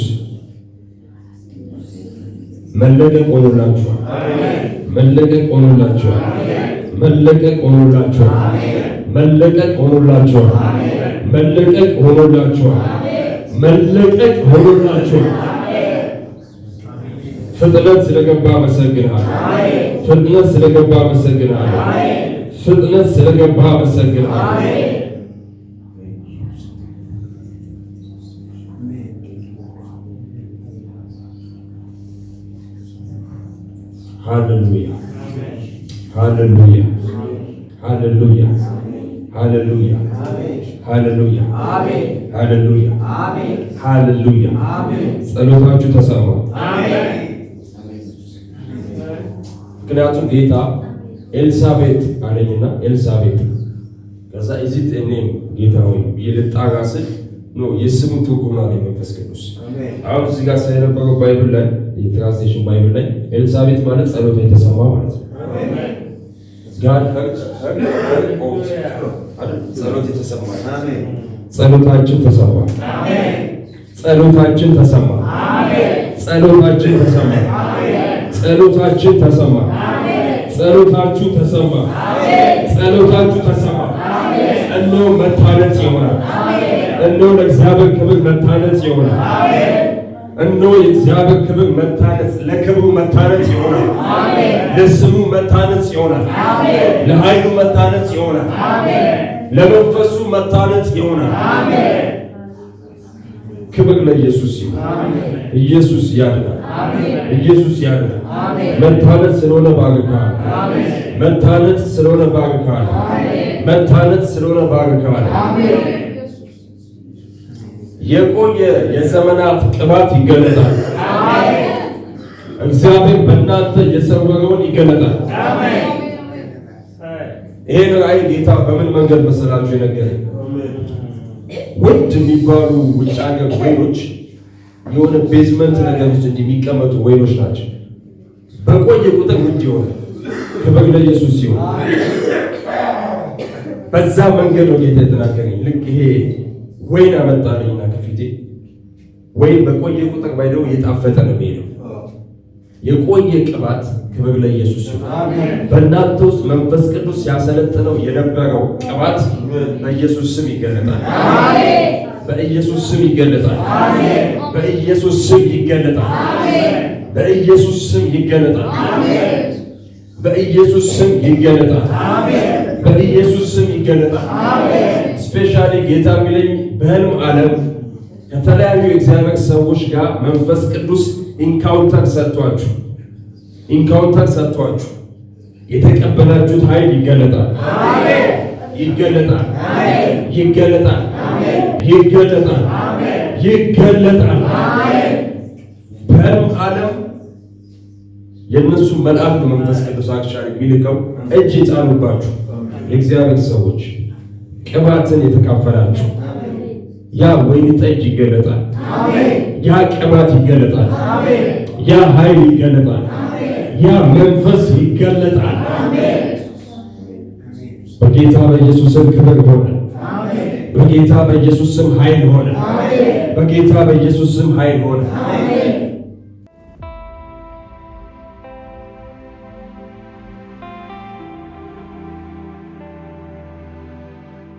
መለቀቅ ሆኖላችኋል። መለቀቅ ሆኖላችኋል። መለቀቅ ሆኖላችኋል። መለቀቅ ሆኖላችኋል። መለቀቅ ሆኖላችኋል። መለቀቅ ሆኖላችኋል። ፍጥነት ስለገባ አመሰግናለሁ። ፍጥነት ስለገባ አመሰግናለሁ። ፍጥነት ስለገባ አመሰግናለሁ። ሃሌሉያ ሃሌሉያ ሃሌሉያ ሃሌሉያ ሃሌሉያ ሃሌሉያ ሃሌሉያ። ጸሎታችሁ ተሰማ። ምክንያቱም ጌታ ኤልሳቤጥ አለኝና ኤልሳቤጥ ከዛ እዚት እኔም ጌታ ሆይ ልጣራ ስል ነው የስሙ ትርጉም አለ መንፈስ ቅዱስ። አሁን እዚህ ጋር ሳይነበረው ባይብል ላይ የትራንስሌሽን ባይብል ላይ ኤልሳቤጥ ማለት ጸሎቷ የተሰማ ማለት ነው። ጋድ ጸሎት የተሰማ ጸሎታችን ተሰማ። ጸሎታችን ተሰማ። ጸሎታችን ተሰማ። ጸሎታችን ተሰማ። ጸሎታችሁ ተሰማ። ጸሎታችሁ ተሰማ። እነሆ መታነጽ ይሆናል። እነሆ ለእግዚአብሔር ክብር መታነጽ ይሆናል። እነሆ የእግዚአብሔር ክብር መታነጽ፣ ለክብሩ መታነጽ ይሆናል። ለስሙ መታነጽ ይሆናል። ለኃይሉ መታነጽ ይሆናል። ለመንፈሱ መታነጽ ይሆናል። ክብር ለኢየሱስ ይሁን። ኢየሱስ ያድናል። ኢየሱስ ያድናል። መታነጽ ስለሆነ ባርካል። መታነጽ ስለሆነ ባርካል። መታነጽ ስለሆነ ባርካል። የቆየ የዘመናት ቅባት ይገለጣል። እግዚአብሔር በእናንተ የሰወረውን ይገለጣል። ይሄን ራእይ ጌታ በምን መንገድ መሰላችሁ የነገረኝ? ውድ የሚባሉ ውጭ ሀገር ወይኖች የሆነ ቤዝመንት ነገር ውስጥ የሚቀመጡ ወይኖች ናቸው። በቆየ ቁጥር ውድ ይሆናል። ክብር ለኢየሱስ ሲሆን በዛ መንገድ ነው ጌታ የተናገረኝ። ልክ ይሄ ወይን አመጣልኝና ከፊቴ ወይን በቆየ ቁጥር ባይደው እየጣፈጠ ነው የሚሄደው። የቆየ ቅባት ክብር ለኢየሱስ ይሁን። በእናንተ ውስጥ መንፈስ ቅዱስ ሲያሰለጥነው የነበረው ቅባት በኢየሱስ ስም ይገለጣል። በኢየሱስ ስም ይገለጣል። በኢየሱስ ስም ይገለጣል። በኢየሱስ ስም ይገለጣል። በኢየሱስ ስም ይገለጣል። በኢየሱስ ስም ይገለጣል። ስፔሻሊ ጌታ የሚለኝ በህልም ዓለም ከተለያዩ የእግዚአብሔር ሰዎች ጋር መንፈስ ቅዱስ ኢንካውንተር ሰጥቷችሁ የተቀበላችሁት ኃይል ይገለጣል። ይገለጣል። ይገለጣል። ይገለጣል። ይገለጣል። በህልም ዓለም የእነሱ መልአክ ነው መንፈስ ቅዱስ አክሻሪ የሚልከው እጅ የጫኑባችሁ የእግዚአብሔር ሰዎች ቅባትን የተካፈላችሁ ያ ወይን ጠጅ ይገለጣል። ያ ቅባት ይገለጣል። ያ ኃይል ይገለጣል። ያ መንፈስ ይገለጣል። በጌታ በኢየሱስ ስም ክብር ሆነ። በጌታ በኢየሱስ ስም ኃይል ሆነ። በጌታ በኢየሱስ ስም ኃይል ሆነ።